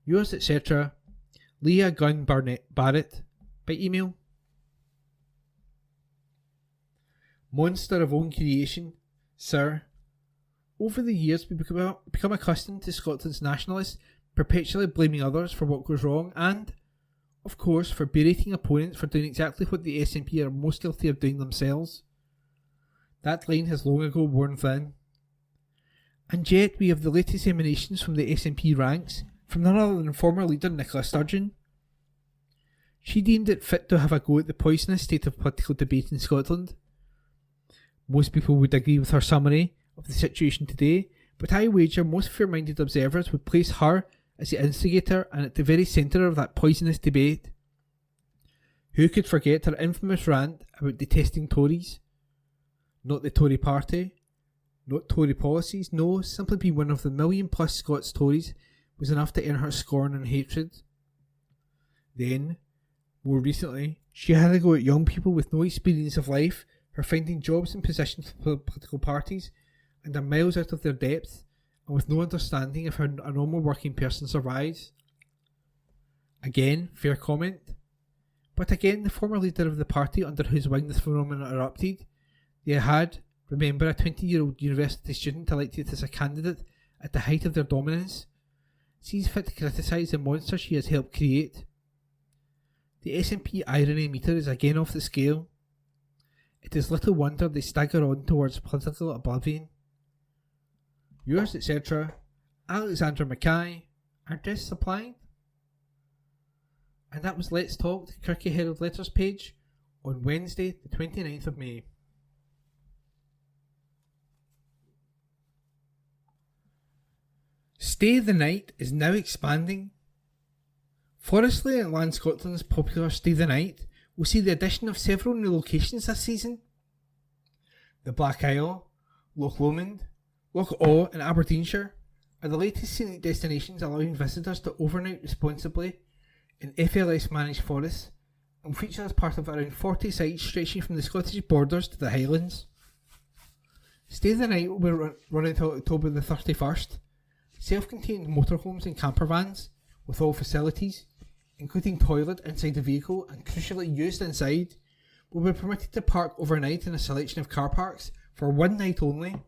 Yours, etc., Leah Gunn Barrett, by email. Monster of own creation, sir. Over the years we become accustomed to Scotland's nationalists perpetually blaming others for what goes wrong and, of course, for berating opponents for doing exactly what the SNP are most guilty of doing themselves. That line has long ago worn thin. And yet we have the latest emanations from the SNP ranks from none other than former leader Nicola Sturgeon. She deemed it fit to have a go at the poisonous state of political debate in Scotland. Most people would agree with her summary of the situation today, but I wager most fair-minded observers would place her as the instigator and at the very centre of that poisonous debate. Who could forget her infamous rant about detesting Tories? Not the Tory party, not Tory policies, no, simply being one of the million-plus Scots Tories was enough to earn her scorn and hatred. Then, more recently, she had a go at young people with no experience of life for finding jobs and positions for political parties and are miles out of their depth and with no understanding of how a normal working person survives. Again, fair comment. But again, the former leader of the party under whose wing this phenomenon erupted, they had, remember, a 20-year-old university student elected as a candidate at the height of their dominance, sees fit to criticise the monster she has helped create. The SNP irony meter is again off the scale. It is little wonder they stagger on towards political oblivion. Yours, etc., Alexander Mackay, address supplied. And that was Let's Talk, the Kirky Herald Letters page, on Wednesday, the 29th of May. Stay the Night is now expanding. Forestry and Land Scotland's popular Stay the Night will see the addition of several new locations this season. The Black Isle, Loch Lomond, Loch Awe in Aberdeenshire are the latest scenic destinations allowing visitors to overnight responsibly in FLS managed forests and feature as part of around 40 sites stretching from the Scottish borders to the Highlands. Stay the Night will be run until October the 31st. Self-contained motorhomes and campervans with all facilities, including toilet inside the vehicle and crucially used inside, will be permitted to park overnight in a selection of car parks for one night only.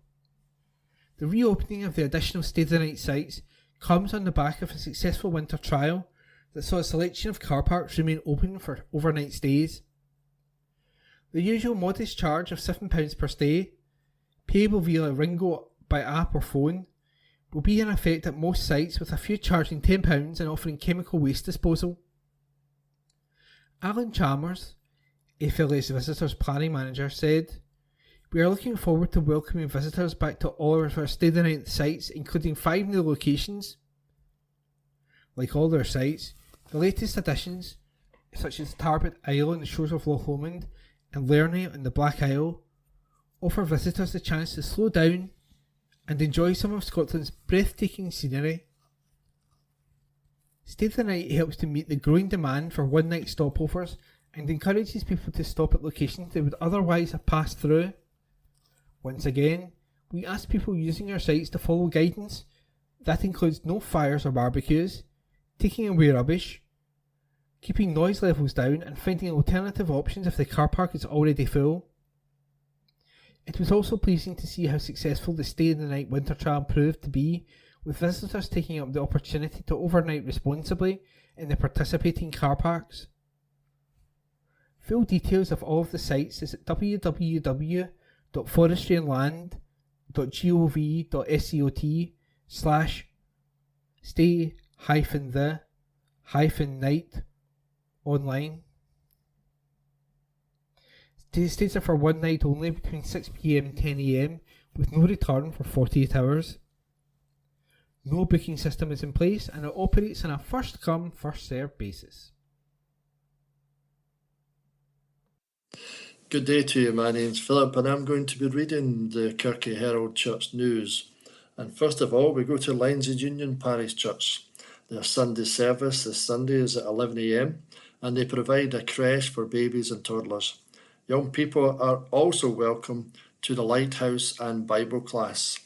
The reopening of the additional Stay the Night sites comes on the back of a successful winter trial that saw a selection of car parks remain open for overnight stays. The usual modest charge of £7 per stay, payable via Ringo by app or phone, will be in effect at most sites, with a few charging £10 and offering chemical waste disposal. Alan Chalmers, FLS Visitors Planning Manager, said, "We are looking forward to welcoming visitors back to all of our Stay the Night sites, including 5 new locations. Like all their sites, the latest additions, such as Tarbet Isle on the shores of Loch Lomond and Lerny on the Black Isle, offer visitors the chance to slow down and enjoy some of Scotland's breathtaking scenery. Stay the Night helps to meet the growing demand for one-night stopovers and encourages people to stop at locations they would otherwise have passed through. Once again, we ask people using our sites to follow guidance. That includes no fires or barbecues, taking away rubbish, keeping noise levels down and finding alternative options if the car park is already full. It was also pleasing to see how successful the Stay the Night winter trial proved to be, with visitors taking up the opportunity to overnight responsibly in the participating car parks. Full details of all of the sites is at www.forestryandland.gov.uk. www.gov.scot/stay-the-night online. Stays are for one night only between 6 p.m. and 10 a.m. with no return for 48 hours. No booking system is in place and it operates on a first come, first served basis. Good day to you, my name's Philip and I'm going to be reading the Kirky Herald Church News. And first of all we go to Lindsay Union Parish Church. Their Sunday service this Sunday is at 11 a.m. and they provide a creche for babies and toddlers. Young people are also welcome to the Lighthouse and Bible class.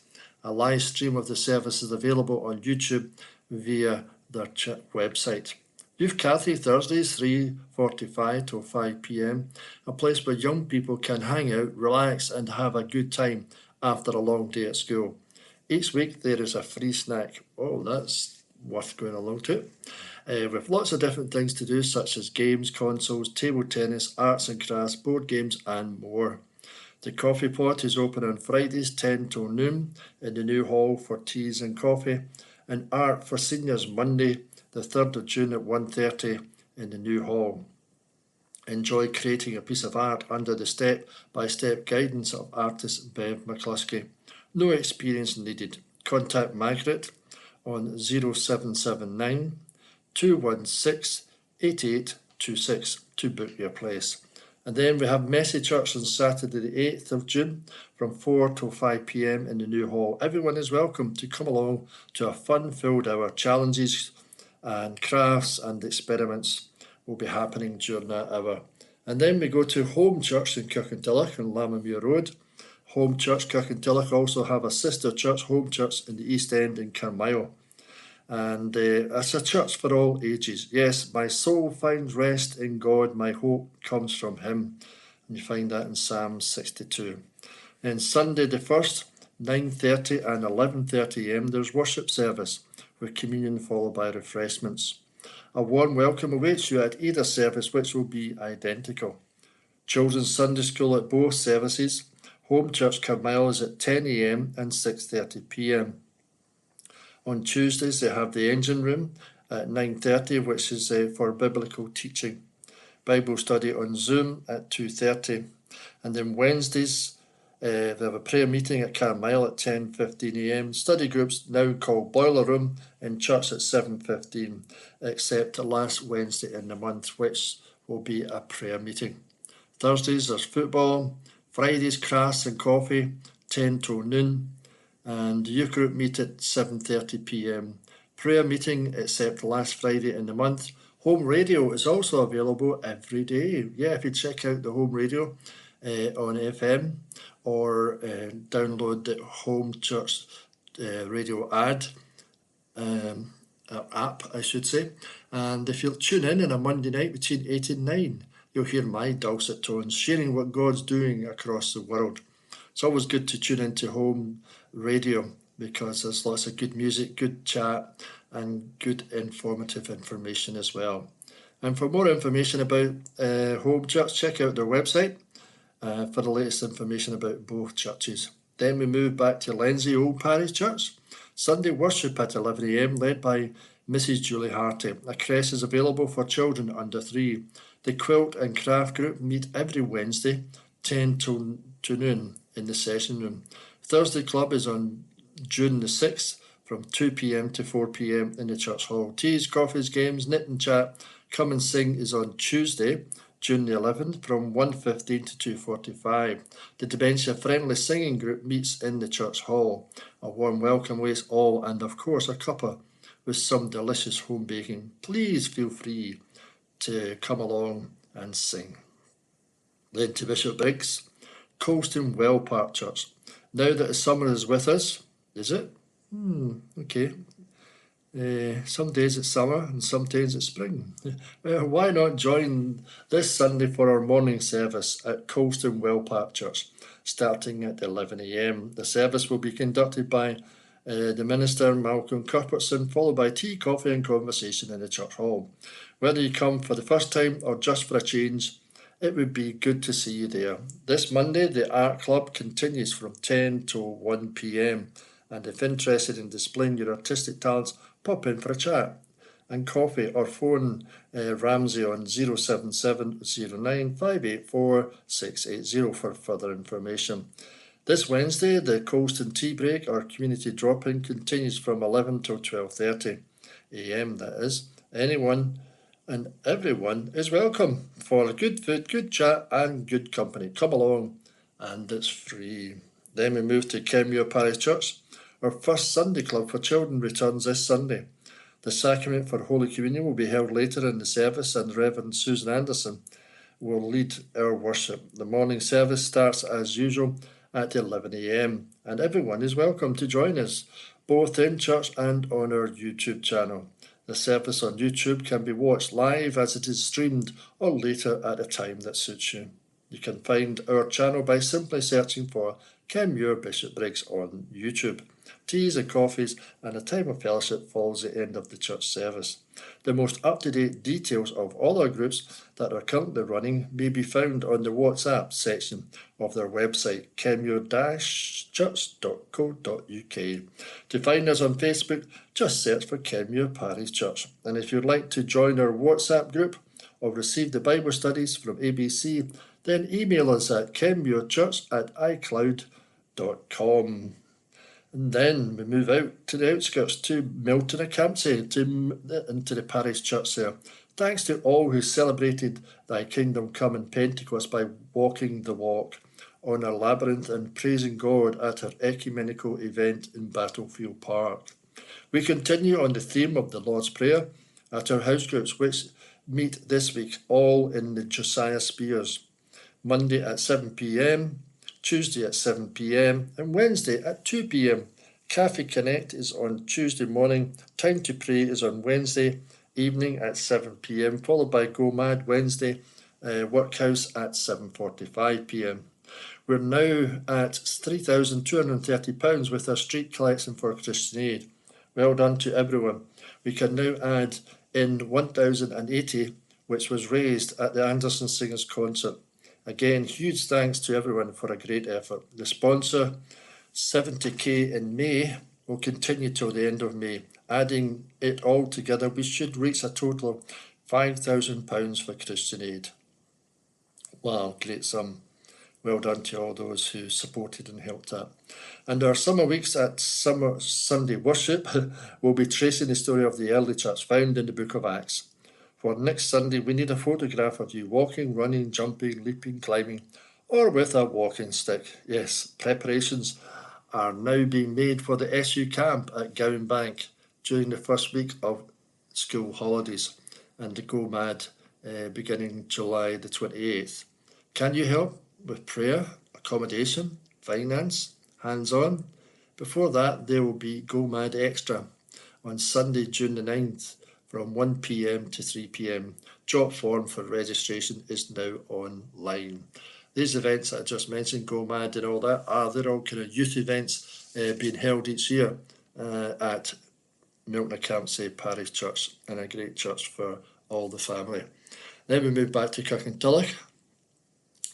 A live stream of the service is available on YouTube via their website. Youth Cathy Thursdays 3:45 till 5 p.m, a place where young people can hang out, relax and have a good time after a long day at school. Each week there is a free snack. Oh, that's worth going along to. With lots of different things to do such as games, consoles, table tennis, arts and crafts, board games and more. The coffee pot is open on Fridays 10 till noon in the new hall for teas and coffee, and art for seniors Monday the 3rd of June at 1:30 in the new hall. Enjoy creating a piece of art under the step-by-step guidance of artist Bev McCluskey. No experience needed. Contact Margaret on 0779 216 8826 to book your place. And then we have Messy Church on Saturday the 8th of June from 4 till 5 p.m. in the new hall. Everyone is welcome to come along to a fun-filled hour. Challenges and crafts and experiments will be happening during that hour. And then we go to Home Church in Kirkintilloch on Lammermuir Road. Home Church Kirkintilloch also have a sister church, Home Church, in the East End in Carmyle. And it's a church for all ages. Yes, my soul finds rest in God, my hope comes from him. And you find that in Psalm 62. And Sunday the 1st, 9:30 and 11:30 a.m, there's worship service with communion followed by refreshments. A warm welcome awaits you at either service, which will be identical. Children's Sunday School at both services. Home Church Carmyle is at 10 a.m. and 6:30 p.m. On Tuesdays, they have the engine room at 9:30, which is for biblical teaching. Bible study on Zoom at 2:30. And then Wednesdays, they have a prayer meeting at Carmyle at 10:15 a.m. Study groups now called Boiler Room in church at 7:15, except last Wednesday in the month, which will be a prayer meeting. Thursdays, there's football. Fridays, crafts and coffee, 10 till noon. And the youth group meet at 7:30 p.m. Prayer meeting except last Friday in the month. Home radio is also available every day. Yeah, if you check out the home radio on FM or download the Home Church radio app, I should say. And if you'll tune in on a Monday night between 8 and 9, you'll hear my dulcet tones sharing what God's doing across the world. It's always good to tune into home radio because there's lots of good music, good chat and good informative information as well. And for more information about Home Church, check out their website for the latest information about both churches. Then we move back to Lindsay Old Parish Church. Sunday worship at 11 a.m. led by Mrs. Julie Harty. A creche is available for children under 3. The quilt and craft group meet every Wednesday, 10 to noon in the session room. Thursday club is on June the 6th from 2 p.m. to 4 p.m. in the church hall. Teas, coffees, games, knit and chat. Come and Sing is on Tuesday, June the 11th from 1:15 to 2:45. The dementia friendly singing group meets in the church hall. A warm welcome awaits all and of course a cuppa with some delicious home baking. Please feel free to come along and sing. Then to Bishopbriggs, Colston Well Park Church. Now that the summer is with us, is it? Okay. Some days it's summer and some days it's spring. Why not join this Sunday for our morning service at Colston Well Park Church, starting at 11 a.m. The service will be conducted by the minister, Malcolm Cuthbertson, followed by tea, coffee and conversation in the church hall. Whether you come for the first time or just for a change, It would be good to see you there. This Monday, the Art Club continues from 10 to 1 p.m. And if interested in displaying your artistic talents, pop in for a chat and coffee or phone Ramsey on 07709 584 680 for further information. This Wednesday, the Colston Tea Break or Community Drop-In continues from 11 till 12:30 a.m. That is. Anyone and everyone is welcome for good food, good chat and good company. Come along, and it's free. Then we move to Kenmure Parish Church. Our first Sunday club for children returns this Sunday. The sacrament for Holy Communion will be held later in the service, and Reverend Susan Anderson will lead our worship. The morning service starts as usual at 11 a.m. and everyone is welcome to join us, both in church and on our YouTube channel. The service on YouTube can be watched live as it is streamed or later at a time that suits you. You can find our channel by simply searching for Kenmure Bishopbriggs on YouTube. Teas and coffees and a time of fellowship follows the end of the church service. The most up-to-date details of all our groups that are currently running may be found on the WhatsApp section of their website, kenmure-church.co.uk. To find us on Facebook, just search for Kenmure Parish Church. And if you'd like to join our WhatsApp group or receive the Bible studies from ABC, then email us at kenmurechurch@icloud.com. And then we move out to the outskirts to Milton-a-Campsie, into the parish church there. Thanks to all who celebrated Thy Kingdom Come in Pentecost by walking the walk on our labyrinth and praising God at our ecumenical event in Battlefield Park. We continue on the theme of the Lord's Prayer at our house groups, which meet this week, all in the Josiah Spears. Monday at 7 p.m, Tuesday at 7 p.m, and Wednesday at 2 p.m. Cafe Connect is on Tuesday morning. Time to Pray is on Wednesday evening at 7 p.m, followed by Go Mad Wednesday Workhouse at 7:45 p.m. We're now at £3,230 with our street collection for Christian Aid. Well done to everyone. We can now add in 1,080, which was raised at the Anderson Singers concert. Again, huge thanks to everyone for a great effort. The sponsor, 70k in May, will continue till the end of May. Adding it all together, we should reach a total of £5,000 for Christian Aid. Wow, great sum. Well done to all those who supported and helped that. And our summer weeks at Summer Sunday Worship will be tracing the story of the early church found in the book of Acts. For next Sunday, we need a photograph of you walking, running, jumping, leaping, climbing, or with a walking stick. Yes, preparations are now being made for the SU camp at Gowan Bank during the first week of school holidays and the Go Mad beginning July the 28th. Can you help with prayer, accommodation, finance, hands-on? Before that, there will be Go Mad Extra on Sunday, June the 9th, from 1 p.m. to 3 p.m. Job form for registration is now online. These events that I just mentioned, Go Mad and all that, they're all kind of youth events being held each year at Milton-a-Campsie Parish Church, and a great church for all the family. Then we move back to Kirkintilloch,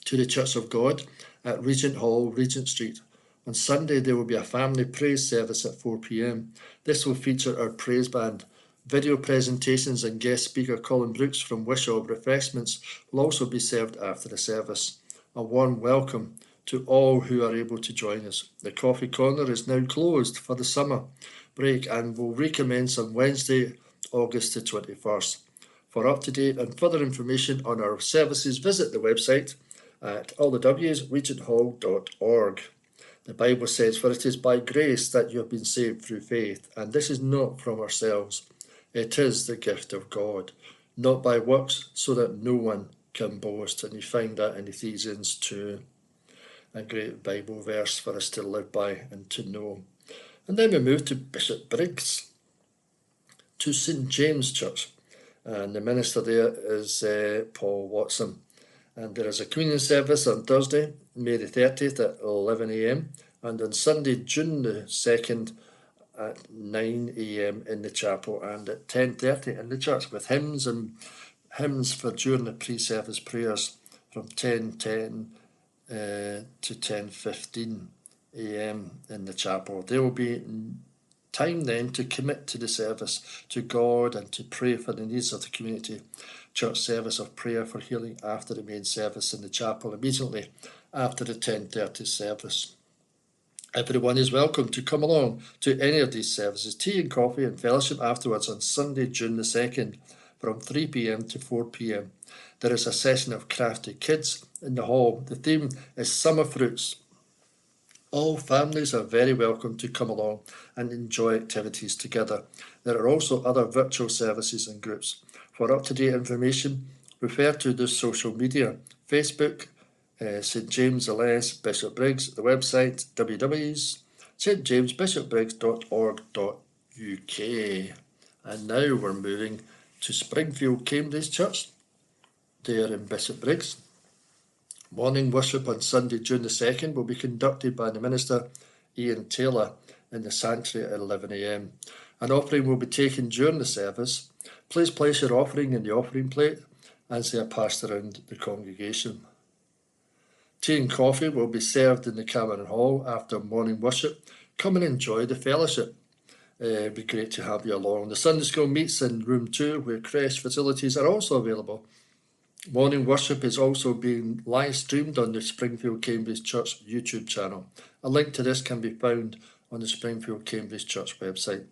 to the Church of God at Regent Hall, Regent Street. On Sunday, there will be a family praise service at 4 p.m. This will feature our praise band. Video presentations and guest speaker Colin Brooks from Wishaw Refreshments will also be served after the service. A warm welcome to all who are able to join us. The coffee corner is now closed for the summer break and will recommence on Wednesday, August the 21st. For up-to-date and further information on our services, visit the website at allthews.regenthall.org. The Bible says, "For it is by grace that you have been saved through faith, and this is not from ourselves. It is the gift of God, not by works, so that no one can boast." And you find that in Ephesians 2. A great Bible verse for us to live by and to know. And then we move to Bishopbriggs, to St James Church. And the minister there is Paul Watson. And there is a communion service on Thursday, May the 30th at 11 a.m. and on Sunday, June the 2nd at 9 a.m. in the chapel and at 10:30 in the church with hymns for during the pre-service prayers from 10:10 to 10:15 a.m. in the chapel. There will be time then to commit to the service, to God, and to pray for the needs of the community. Church service of prayer for healing after the main service in the chapel immediately after the 10:30 service. Everyone is welcome to come along to any of these services. Tea and coffee and fellowship afterwards on Sunday, June the 2nd, from 3 p.m. to 4 p.m. There is a session of crafty kids in the hall. The theme is summer fruits. All families are very welcome to come along and enjoy activities together. There are also other virtual services and groups. For up-to-date information, refer to the social media, Facebook, St James LS Bishopbriggs, the website www.stjamesbishopbriggs.org.uk. And now we're moving to Springfield Cambridge Church, there in Bishopbriggs. Morning worship on Sunday, June the 2nd, will be conducted by the minister, Ian Taylor, in the sanctuary at 11 a.m. An offering will be taken during the service. Please place your offering in the offering plate as they are passed around the congregation. Tea and coffee will be served in the Cameron Hall after morning worship. Come and enjoy the fellowship. It'd be great to have you along. The Sunday school meets in room 2, where creche facilities are also available. Morning worship is also being live streamed on the Springfield Cambridge Church YouTube channel. A link to this can be found on the Springfield Cambridge Church website,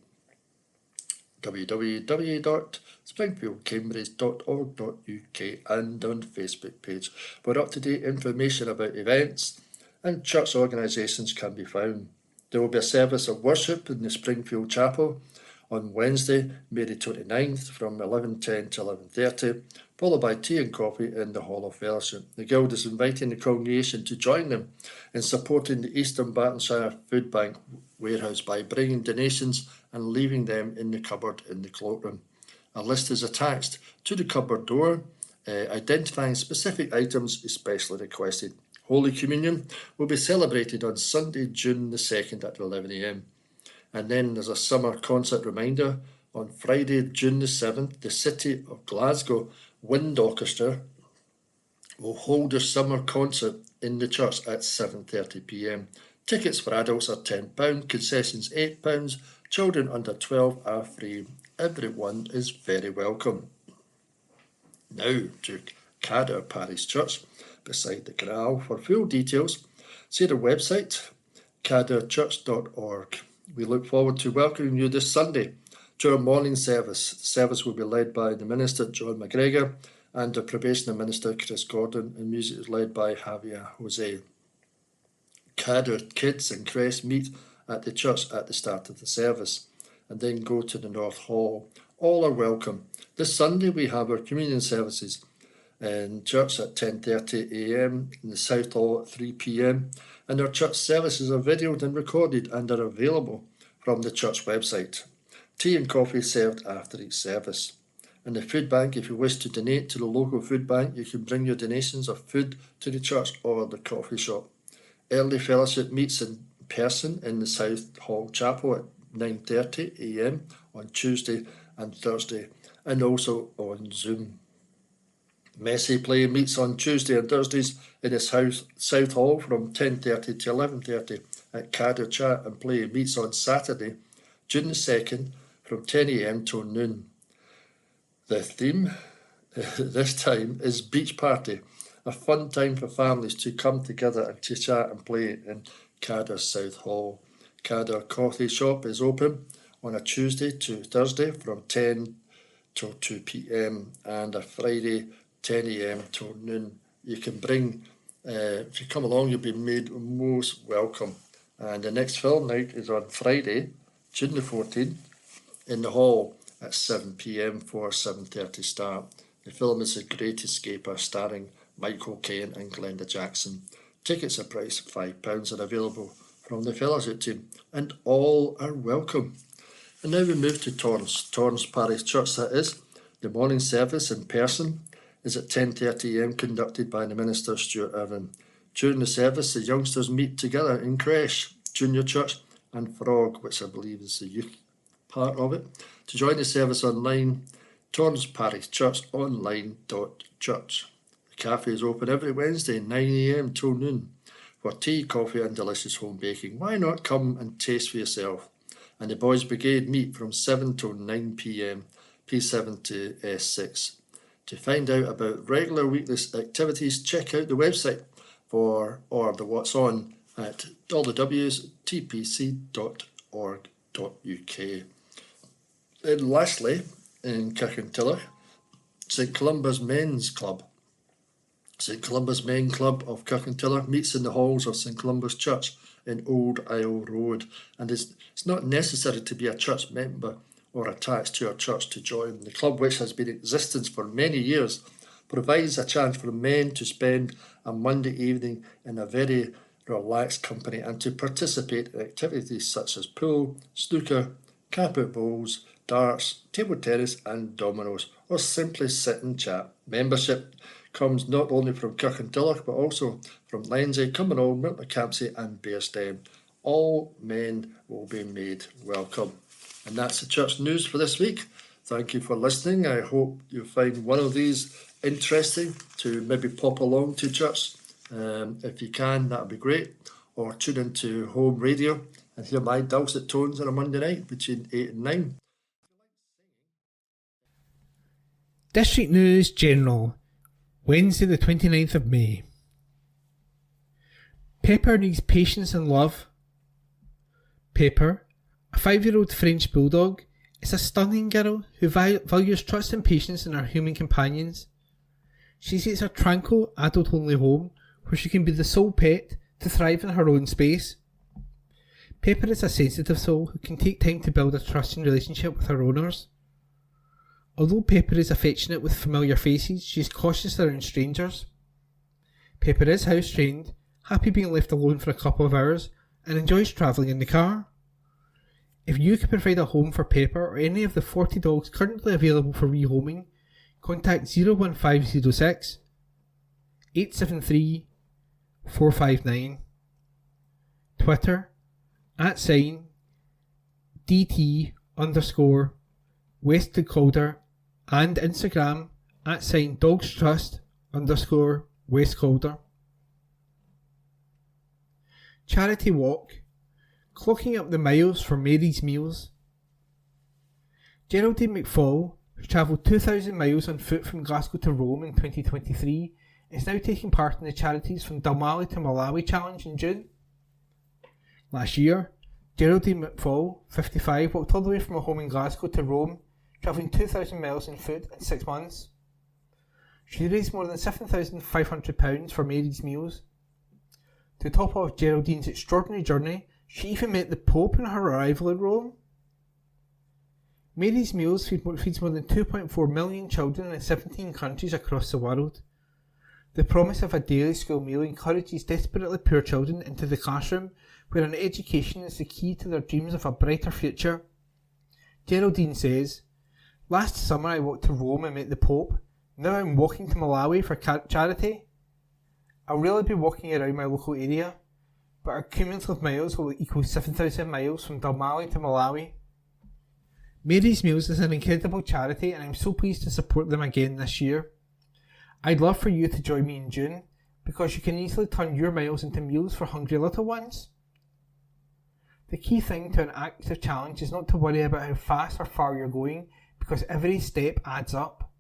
www.springfieldcambridge.org.uk, and on the Facebook page, where up-to-date information about events and church organisations can be found. There will be a service of worship in the Springfield Chapel on Wednesday, May the 29th, from 11:10 to 11:30, followed by tea and coffee in the Hall of Fellowship. The Guild is inviting the congregation to join them in supporting the East Dunbartonshire Food Bank warehouse by bringing donations and leaving them in the cupboard in the cloakroom. A list is attached to the cupboard door, identifying specific items especially requested. Holy Communion will be celebrated on Sunday, June the 2nd at 11 a.m. And then there's a summer concert reminder. On Friday, June the 7th, the City of Glasgow Wind Orchestra will hold their summer concert in the church at 7:30 p.m. Tickets for adults are £10, concessions £8, children under 12 are free. Everyone is very welcome. Now to Cadder Parish Church beside the canal. For full details, see the website cadderchurch.org. We look forward to welcoming you this Sunday to our morning service. The service will be led by the minister, John McGregor, and the probationer minister, Chris Gordon, and music is led by Javier Jose. Cadder kids and creche meet at the church at the start of the service and then go to the North Hall. All are welcome. This Sunday we have our communion services in church at 10:30 a.m, in the South Hall at 3 p.m, and our church services are videoed and recorded and are available from the church website. Tea and coffee served after each service. In the food bank, if you wish to donate to the local food bank, you can bring your donations of food to the church or the coffee shop. Early fellowship meets in person in the South Hall Chapel at 9:30 a.m. on Tuesday and Thursday, and also on Zoom. Messy Play meets on Tuesday and Thursdays in his house, South Hall, from 10:30 to 11:30. At Cadder Chat and Play meets on Saturday, June the 2nd, from 10 a.m. till noon. The theme this time is Beach Party, a fun time for families to come together and to chat and play in Cadder South Hall. Cadder Coffee Shop is open on a Tuesday to Thursday from 10 till 2 p.m. and a Friday 10 a.m. till noon. You can bring, if you come along, you'll be made most welcome. And the next film night is on Friday, June the 14th, in the hall at 7 p.m. for 7:30 start. The film is The Great Escaper, starring Michael Caine and Glenda Jackson. Tickets are priced £5 and available from the fellowship team, and all are welcome. And now we move to Torrance Parish Church, that is. The morning service in person is at 10:30 a.m, conducted by the minister, Stuart Irvin. During the service, the youngsters meet together in creche, junior church and Frog, which I believe is the youth part of it. To join the service online, Torrance Parish Church online.church. The cafe is open every Wednesday, 9 a.m. till noon, for tea, coffee and delicious home baking. Why not come and taste for yourself? And the Boys Brigade meet from 7 till 9 p.m, P7 to S6. To find out about regular weekly activities, check out the website or the what's on at www.tpc.org.uk. And lastly, in Kirkintilloch, St Columba's Men's Club. St Columba's Men Club of Kirkintilloch meets in the halls of St Columba's Church in Old Isle Road, and it's not necessary to be a church member or attached to a church to join. The club, which has been in existence for many years, provides a chance for men to spend a Monday evening in a very relaxed company and to participate in activities such as pool, snooker, caput bowls, darts, table tennis and dominoes, or simply sit and chat. Membership comes not only from Kirkintilloch but also from Lenzie, Cumbernauld, Milton Campsie and Bearsden. All men will be made welcome. And that's the church news for this week. Thank you for listening. I hope you find one of these interesting to maybe pop along to church. If you can, that would be great. Or tune into home radio and hear my dulcet tones on a Monday night between 8 and 9. District News General, Wednesday the 29th of May. Pepper needs patience and love. Pepper, a 5-year-old French bulldog, is a stunning girl who values trust and patience in her human companions. She seeks a tranquil, adult-only home where she can be the sole pet to thrive in her own space. Pepper is a sensitive soul who can take time to build a trusting relationship with her owners. Although Pepper is affectionate with familiar faces, she is cautious around strangers. Pepper is house-trained, happy being left alone for a couple of hours, and enjoys travelling in the car. If you can provide a home for Pepper or any of the 40 dogs currently available for rehoming, contact 01506 873 459. Twitter @DT_West Calder and Instagram @DogsTrust_West Calder. Charity Walk, clocking up the miles for Mary's Meals. Geraldine McFall, who travelled 2,000 miles on foot from Glasgow to Rome in 2023, is now taking part in the Charities from Dalmali to Malawi challenge in June. Last year, Geraldine McFall, 55, walked all the way from her home in Glasgow to Rome, travelling 2,000 miles on foot in 6 months. She raised more than £7,500 for Mary's Meals. To top off Geraldine's extraordinary journey, she even met the Pope on her arrival in Rome. Mary's Meals feeds more than 2.4 million children in 17 countries across the world. The promise of a daily school meal encourages desperately poor children into the classroom, where an education is the key to their dreams of a brighter future. Geraldine says, "Last summer I walked to Rome and met the Pope. Now I'm walking to Malawi for charity. I'll really be walking around my local area, but our cumulative miles will equal 7,000 miles from Dalmali to Malawi." Mary's Meals is an incredible charity and I'm so pleased to support them again this year. I'd love for you to join me in June, because you can easily turn your miles into meals for hungry little ones. The key thing to an active challenge is not to worry about how fast or far you're going, because every step adds up.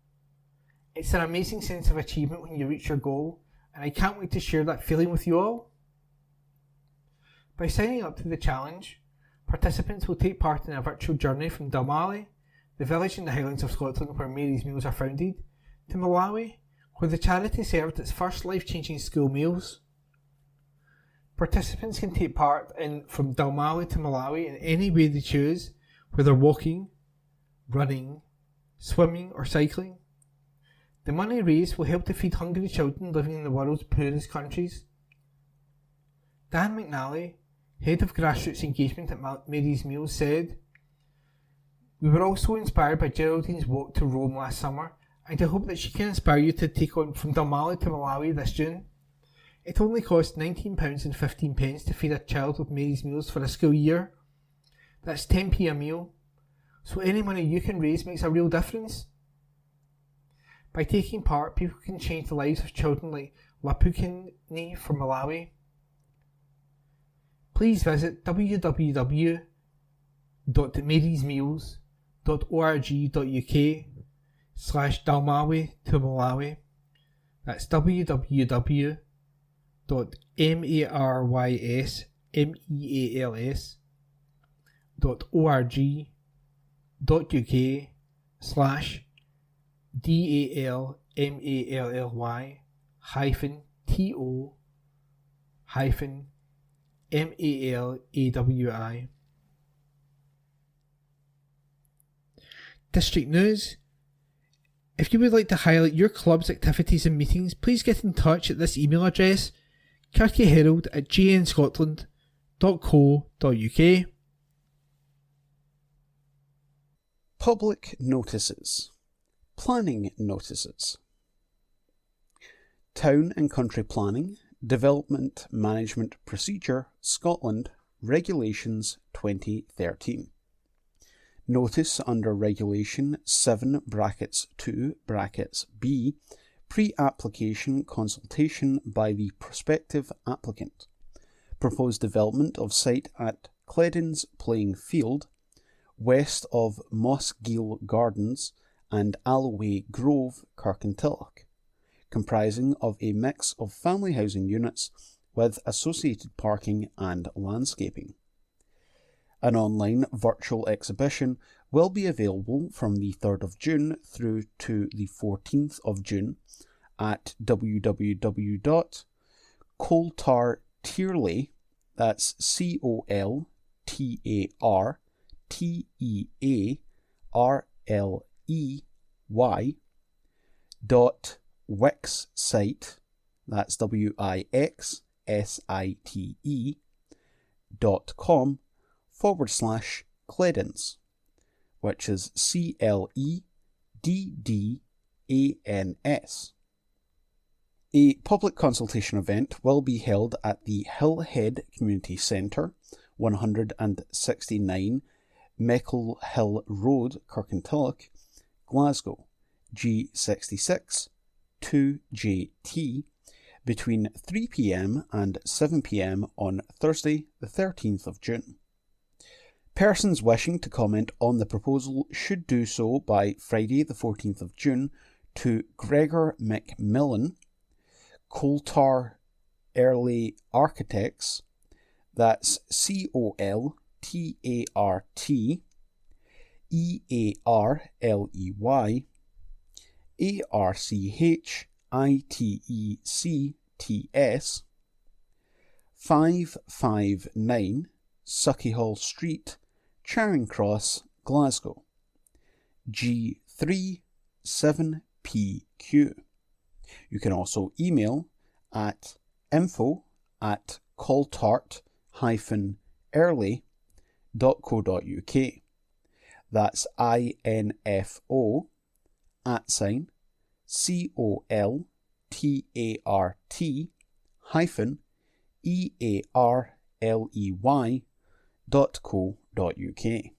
It's an amazing sense of achievement when you reach your goal, and I can't wait to share that feeling with you all. By signing up to the challenge, participants will take part in a virtual journey from Dalmali, the village in the Highlands of Scotland where Mary's Meals are founded, to Malawi, where the charity served its first life-changing school meals. Participants can take part in from Dalmali to Malawi in any way they choose, whether walking, running, swimming or cycling. The money raised will help to feed hungry children living in the world's poorest countries. Dan McNally, Head of Grassroots Engagement at Mary's Meals, said, "We were also inspired by Geraldine's walk to Rome last summer, and I hope that she can inspire you to take on from Dalmali to Malawi this June. It only costs £19.15 to feed a child with Mary's Meals for a school year. That's 10p a meal, so any money you can raise makes a real difference." By taking part, people can change the lives of children like Lapukini from Malawi. Please visit www.marysmeals.org.uk/Dalmawi to Malawi. That's www.marysmeals.org.uk/DALMALLY-TO-MALAWI. District News. If you would like to highlight your club's activities and meetings, please get in touch at this email address, kirkyherald@gnscotland.co.uk. Public notices. Planning notices. Town and Country Planning, Development Management Procedure, Scotland, Regulations 2013. Notice under Regulation 7(2)(b), pre-application consultation by the prospective applicant. Proposed development of site at Cledens Playing Field, west of Mossgiel Gardens and Alloway Grove, Kirkintilloch, comprising of a mix of family housing units with associated parking and landscaping. An online virtual exhibition will be available from the 3rd of June through to the 14th of June at www.coltartearley, that's COLTARTEARLEY.wixsite, that's wixsite.com/Cledens, which is CLEDDANS. A public consultation event will be held at the Hillhead Community Centre, 169 Meckle Hill Road, Kirkintilloch, Glasgow, G66 2JT, between 3 p.m. and 7 p.m. on Thursday, the 13th of June. Persons wishing to comment on the proposal should do so by Friday, the 14th of June, to Gregor McMillan, Coltar Early Architects, that's COLTARELEYARCHITECTS, 559 Suckyhall Street, Charing Cross, Glasgow, G3 7PQ. You can also email at info@coltart-early.co.uk. That's info@coltart-earley.co.uk.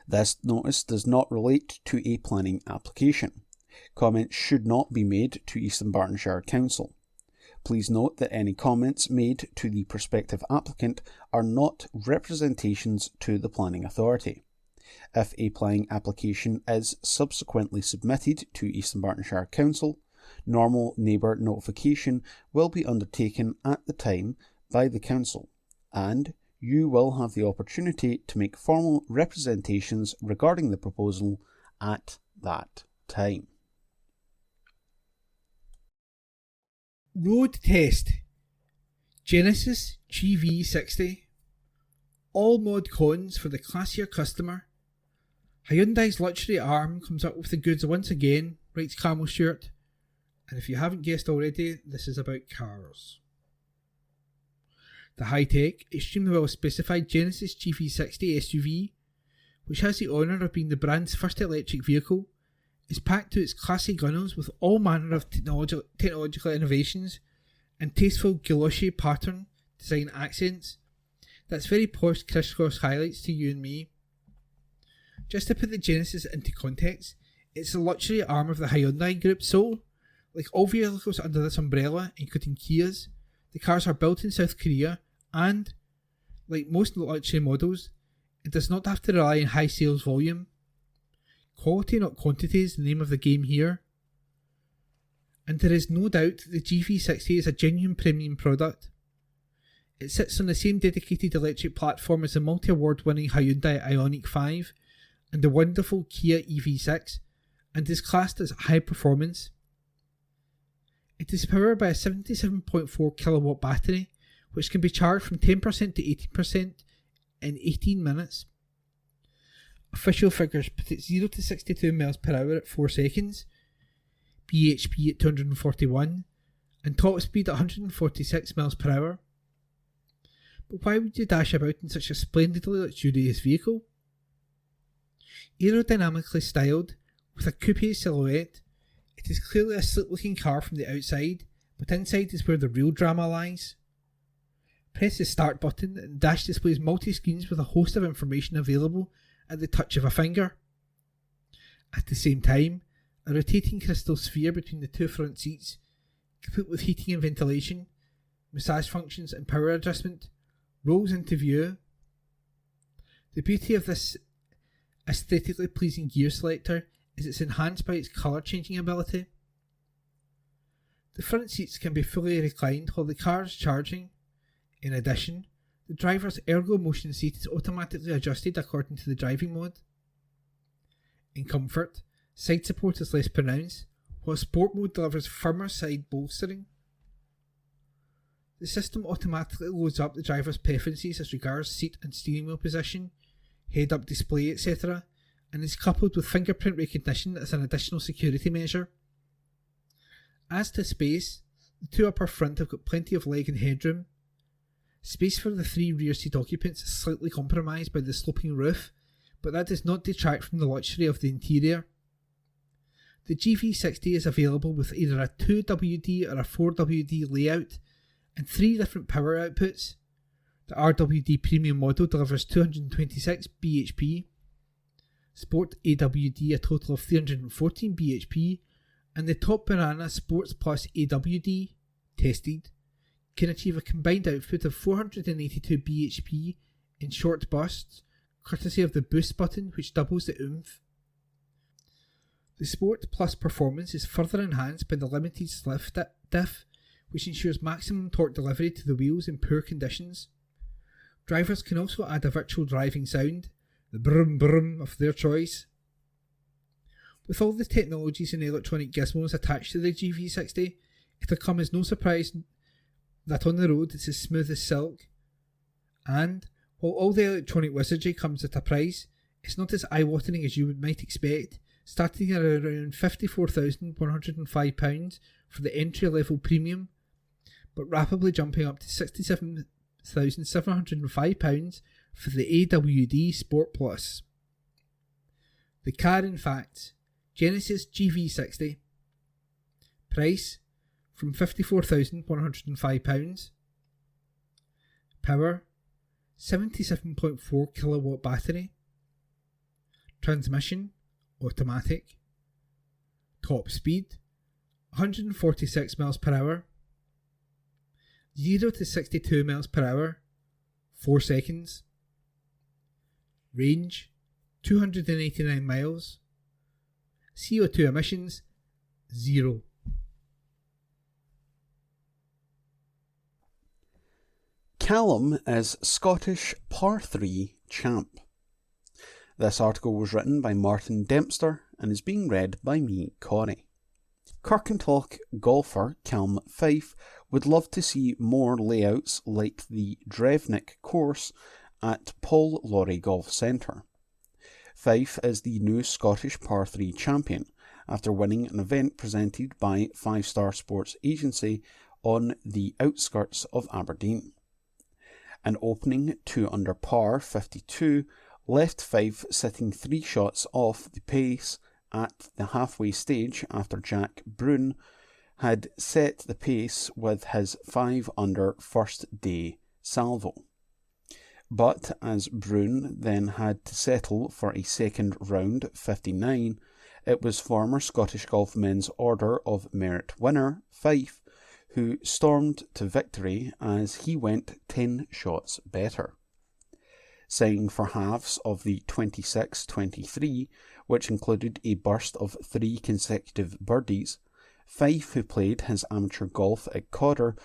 This notice does not relate to a planning application. Comments should not be made to East Dunbartonshire Council. Please note that any comments made to the prospective applicant are not representations to the planning authority. If a planning application is subsequently submitted to East Dunbartonshire Council, normal neighbour notification will be undertaken at the time by the Council, and you will have the opportunity to make formal representations regarding the proposal at that time. Road test. Genesis GV60. All mod cons for the classier customer. Hyundai's luxury arm comes up with the goods once again, writes Camel Stewart. And if you haven't guessed already, this is about cars. The high-tech, extremely well-specified Genesis GV60 SUV, which has the honour of being the brand's first electric vehicle, is packed to its classy gunnels with all manner of technological innovations and tasteful galoshe pattern design accents. That's very posh crisscross highlights to you and me. Just to put the Genesis into context, It's the luxury arm of the Hyundai Group, so, like all vehicles under this umbrella, including Kias, the cars are built in South Korea and, like most luxury models, it does not have to rely on high sales volume. Quality, not quantity, is the name of the game here. And there is no doubt that the GV60 is a genuine premium product. It sits on the same dedicated electric platform as the multi-award winning Hyundai Ioniq 5 and the wonderful Kia EV6, and is classed as high performance. It is powered by a 77.4 kilowatt battery, which can be charged from 10% to 80% in 18 minutes. Official figures put it 0 to 62 miles per hour at 4 seconds, bhp at 241, and top speed at 146 miles per hour. But why would you dash about in such a splendidly luxurious vehicle? Aerodynamically styled, with a coupe silhouette, it is clearly a sleek looking car from the outside, but inside is where the real drama lies. Press the start button and the dash displays multi-screens with a host of information available at the touch of a finger. At the same time, a rotating crystal sphere between the two front seats, complete with heating and ventilation, massage functions and power adjustment, rolls into view. The beauty of this aesthetically pleasing gear selector is it's enhanced by its colour changing ability. The front seats can be fully reclined while the car is charging. In addition, the driver's ergo motion seat is automatically adjusted according to the driving mode. In comfort, side support is less pronounced, while sport mode delivers firmer side bolstering. The system automatically loads up the driver's preferences as regards seat and steering wheel position, head-up display, etc., and is coupled with fingerprint recognition as an additional security measure. As to space, the two upper front have got plenty of leg and headroom. Space for the 3 rear seat occupants is slightly compromised by the sloping roof, but that does not detract from the luxury of the interior. The GV60 is available with either a 2WD or a 4WD layout and 3 different power outputs. The RWD Premium model delivers 226 bhp, Sport AWD a total of 314 bhp, and the Top Banana Sports Plus AWD, tested, can achieve a combined output of 482 bhp in short bursts, courtesy of the boost button which doubles the oomph. The Sport Plus performance is further enhanced by the limited slip diff, which ensures maximum torque delivery to the wheels in poor conditions. Drivers can also add a virtual driving sound, the brum brum of their choice. With all the technologies and electronic gizmos attached to the GV60, it'll come as no surprise that on the road it's as smooth as silk. And, while all the electronic wizardry comes at a price, it's not as eye-watering as you might expect, starting at around £54,105 for the entry-level premium, but rapidly jumping up to £67,705 for the AWD Sport Plus. The car, in fact, Genesis GV60. Price from £54,105. Power 77.4 kilowatt battery. Transmission automatic. Top speed 146 miles per hour. 0 to 62 miles per hour 4 seconds. Range 289 miles. CO2 emissions 0. Callum is Scottish Par 3 champ. This article was written by Martin Dempster and is being read by me, Corey. Kirkintilloch golfer Callum Fife would love to see more layouts like the Drevnik course at Paul Lawrie Golf Centre. Fife is the new Scottish Par 3 champion after winning an event presented by 5 Star Sports Agency on the outskirts of Aberdeen. An opening 2 under par 52 left Fife sitting 3 shots off the pace at the halfway stage after Jack Brune had set the pace with his 5 under first day salvo. But as Brune then had to settle for a second round 59, it was former Scottish Golf Men's Order of Merit winner Fife who stormed to victory as he went 10 shots better. Signing for halves of the 26-23, which included a burst of 3 consecutive birdies, Fife, who played his amateur golf at Codder,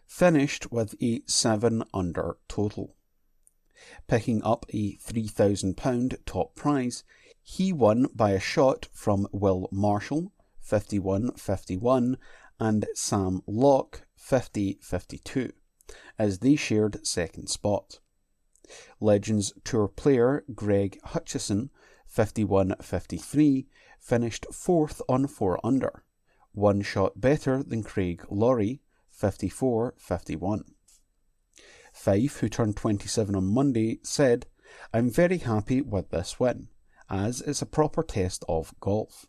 finished with a 7 under total. Picking up a £3,000 top prize, he won by a shot from Will Marshall, 51-51, and Sam Locke, 50-52, as they shared second spot. Legends Tour player Greg Hutchison, 51-53, finished 4th on 4 under, 1 shot better than Craig Laurie, 54-51. Fife, who turned 27 on Monday, said, "I'm very happy with this win, as it's a proper test of golf.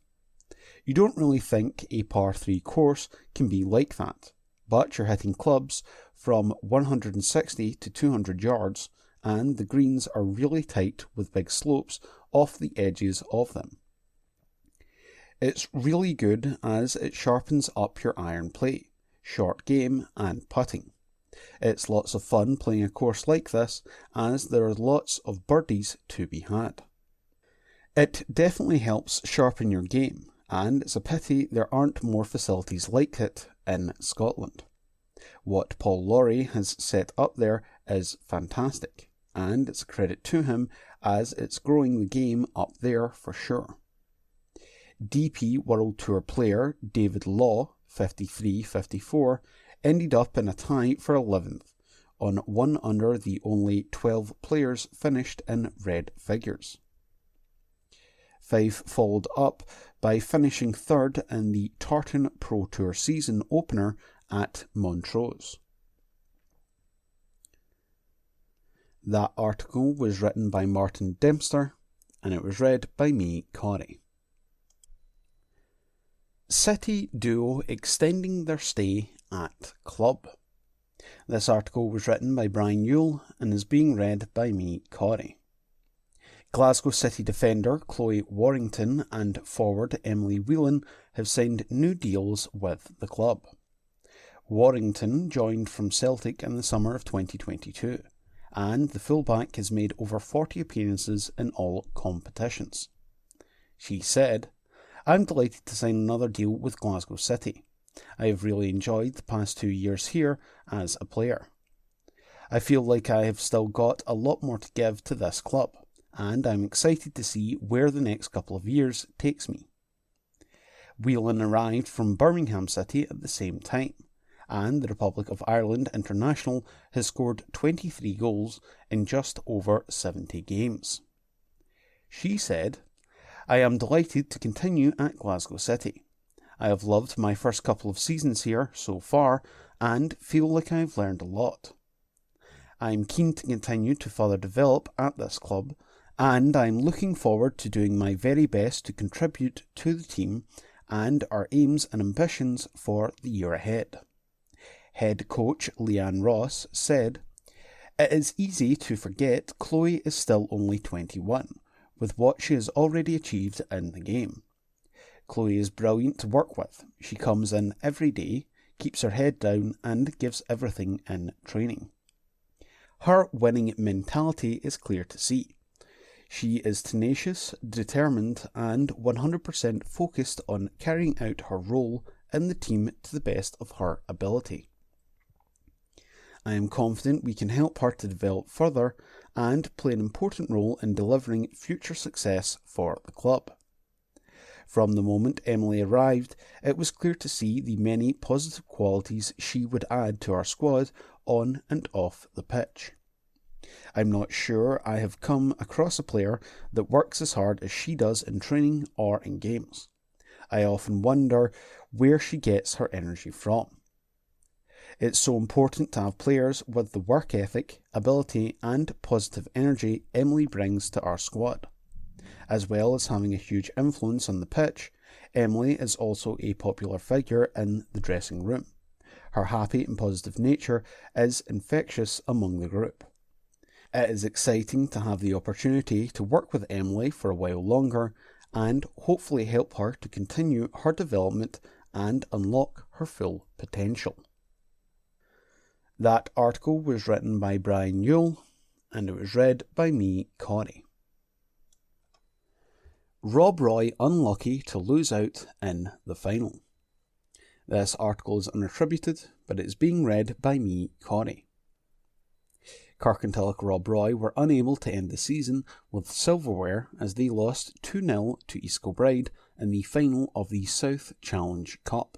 You don't really think a par 3 course can be like that, but you're hitting clubs from 160 to 200 yards, and the greens are really tight with big slopes off the edges of them. It's really good as it sharpens up your iron play, short game and putting. It's lots of fun playing a course like this as there are lots of birdies to be had. It definitely helps sharpen your game, and it's a pity there aren't more facilities like it in Scotland. What Paul Laurie has set up there is fantastic, and it's a credit to him as it's growing the game up there for sure." DP World Tour player David Law, 53-54, ended up in a tie for 11th, on 1 under the only 12 players finished in red figures. Fife followed up by finishing 3rd in the Tartan Pro Tour season opener at Montrose. That article was written by Martin Dempster, and it was read by me, Corey. City duo extending their stay at club. This article was written by Brian Yule and is being read by me, Corey. Glasgow City defender Chloe Warrington and forward Emily Whelan have signed new deals with the club. Warrington joined from Celtic in the summer of 2022. And the fullback has made over 40 appearances in all competitions. She said, "I'm delighted to sign another deal with Glasgow City. I have really enjoyed the past 2 years here as a player. I feel like I have still got a lot more to give to this club, and I'm excited to see where the next couple of years takes me." Whelan arrived from Birmingham City at the same time, and the Republic of Ireland international has scored 23 goals in just over 70 games. She said, "I am delighted to continue at Glasgow City. I have loved my first couple of seasons here so far and feel like I have learned a lot. I am keen to continue to further develop at this club, and I am looking forward to doing my very best to contribute to the team and our aims and ambitions for the year ahead." Head coach Leanne Ross said, "It is easy to forget Chloe is still only 21, with what she has already achieved in the game. Chloe is brilliant to work with. She comes in every day, keeps her head down and gives everything in training. Her winning mentality is clear to see. She is tenacious, determined and 100% focused on carrying out her role in the team to the best of her ability. I am confident we can help her to develop further and play an important role in delivering future success for the club." From the moment Emily arrived, it was clear to see the many positive qualities she would add to our squad on and off the pitch. "I'm not sure I have come across a player that works as hard as she does in training or in games. I often wonder where she gets her energy from. It's so important to have players with the work ethic, ability and positive energy Emily brings to our squad. As well as having a huge influence on the pitch, Emily is also a popular figure in the dressing room. Her happy and positive nature is infectious among the group. It is exciting to have the opportunity to work with Emily for a while longer, and hopefully help her to continue her development and unlock her full potential. That article was written by Brian Yule, and it was read by me, Corey. Rob Roy unlucky to lose out in the final. This article is unattributed, but it is being read by me, Corey. Kirkintilloch Rob Roy were unable to end the season with silverware as they lost 2-0 to East Kilbride in the final of the South Challenge Cup.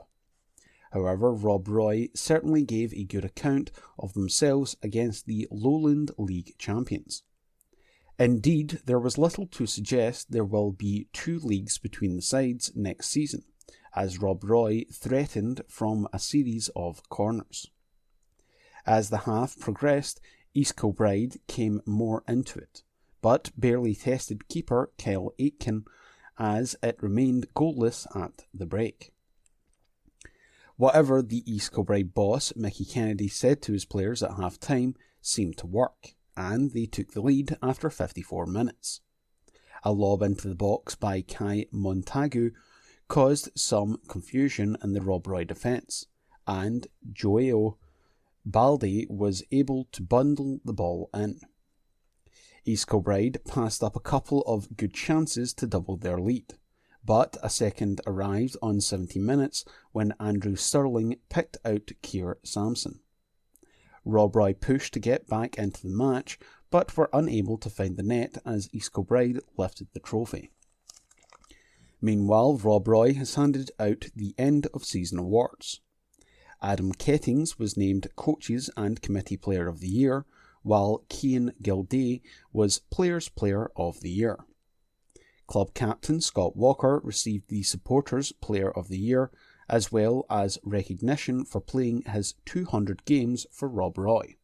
However, Rob Roy certainly gave a good account of themselves against the Lowland League champions. Indeed, there was little to suggest there will be two leagues between the sides next season, as Rob Roy threatened from a series of corners. As the half progressed, East Kilbride came more into it, but barely tested keeper Kyle Aitken as it remained goalless at the break. Whatever the East Kilbride boss, Mickey Kennedy, said to his players at half-time seemed to work, and they took the lead after 54 minutes. A lob into the box by Kai Montagu caused some confusion in the Rob Roy defence, and Joao Balde was able to bundle the ball in. East Kilbride passed up a couple of good chances to double their lead, but a second arrived on 70 minutes when Andrew Stirling picked out Keir Sampson. Rob Roy pushed to get back into the match, but were unable to find the net as East Kilbride lifted the trophy. Meanwhile, Rob Roy has handed out the end of season awards. Adam Kettings was named Coaches and Committee Player of the Year, while Cian Gilday was Players Player of the Year. Club captain Scott Walker received the Supporters Player of the Year, as well as recognition for playing his 200 games for Rob Roy.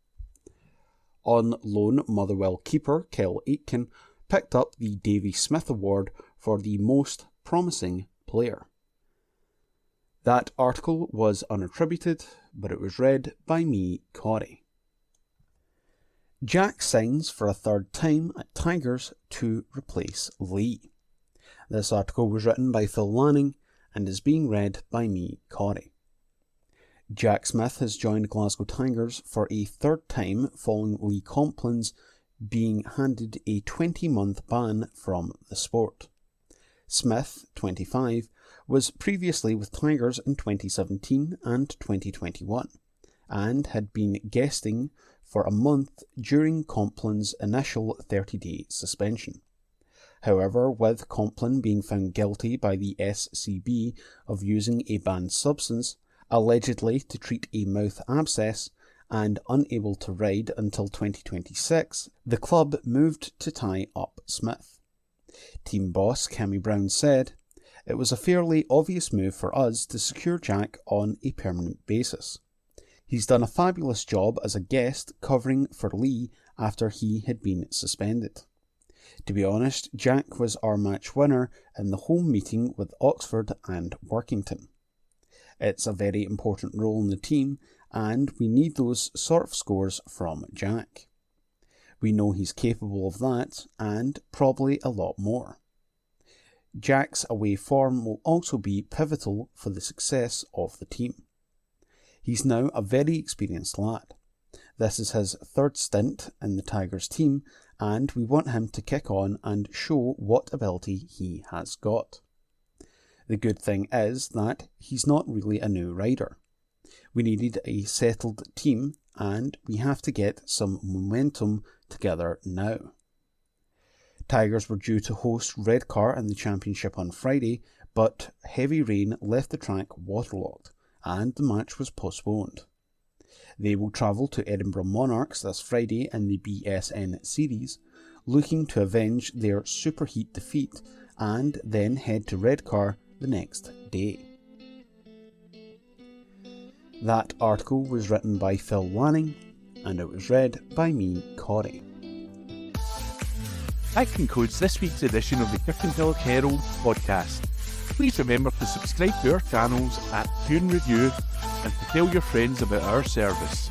On loan, Motherwell keeper Kyle Aitken picked up the Davy Smith Award for the Most Promising Player. That article was unattributed, but it was read by me, Corey. Jack signs for a third time at Tigers to replace Lee. This article was written by Phil Lanning and is being read by me, Corey. Jack Smith has joined Glasgow Tigers for a third time following Lee Complin's being handed a 20-month ban from the sport. Smith, 25, was previously with Tigers in 2017 and 2021, and had been guesting for a month during Complin's initial 30-day suspension. However, with Complin being found guilty by the SCB of using a banned substance, allegedly to treat a mouth abscess, and unable to ride until 2026, the club moved to tie up Smith. Team boss Cammy Brown said, "It was a fairly obvious move for us to secure Jack on a permanent basis. He's done a fabulous job as a guest covering for Lee after he had been suspended. To be honest, Jack was our match winner in the home meeting with Oxford and Workington. It's a very important role in the team, and we need those sort of scores from Jack. We know he's capable of that, and probably a lot more. Jack's away form will also be pivotal for the success of the team. He's now a very experienced lad. This is his third stint in the Tigers team, and we want him to kick on and show what ability he has got. The good thing is that he's not really a new rider. We needed a settled team, and we have to get some momentum together now." Tigers were due to host Redcar in the Championship on Friday, but heavy rain left the track waterlogged, and the match was postponed. They will travel to Edinburgh Monarchs this Friday in the BSN Series, looking to avenge their superheat defeat, and then head to Redcar the next day. That article was written by Phil Lanning, and it was read by me, Corey. That concludes this week's edition of the Kirkintilloch Herald podcast. Please remember to subscribe to our channels at Tune Review and to tell your friends about our service.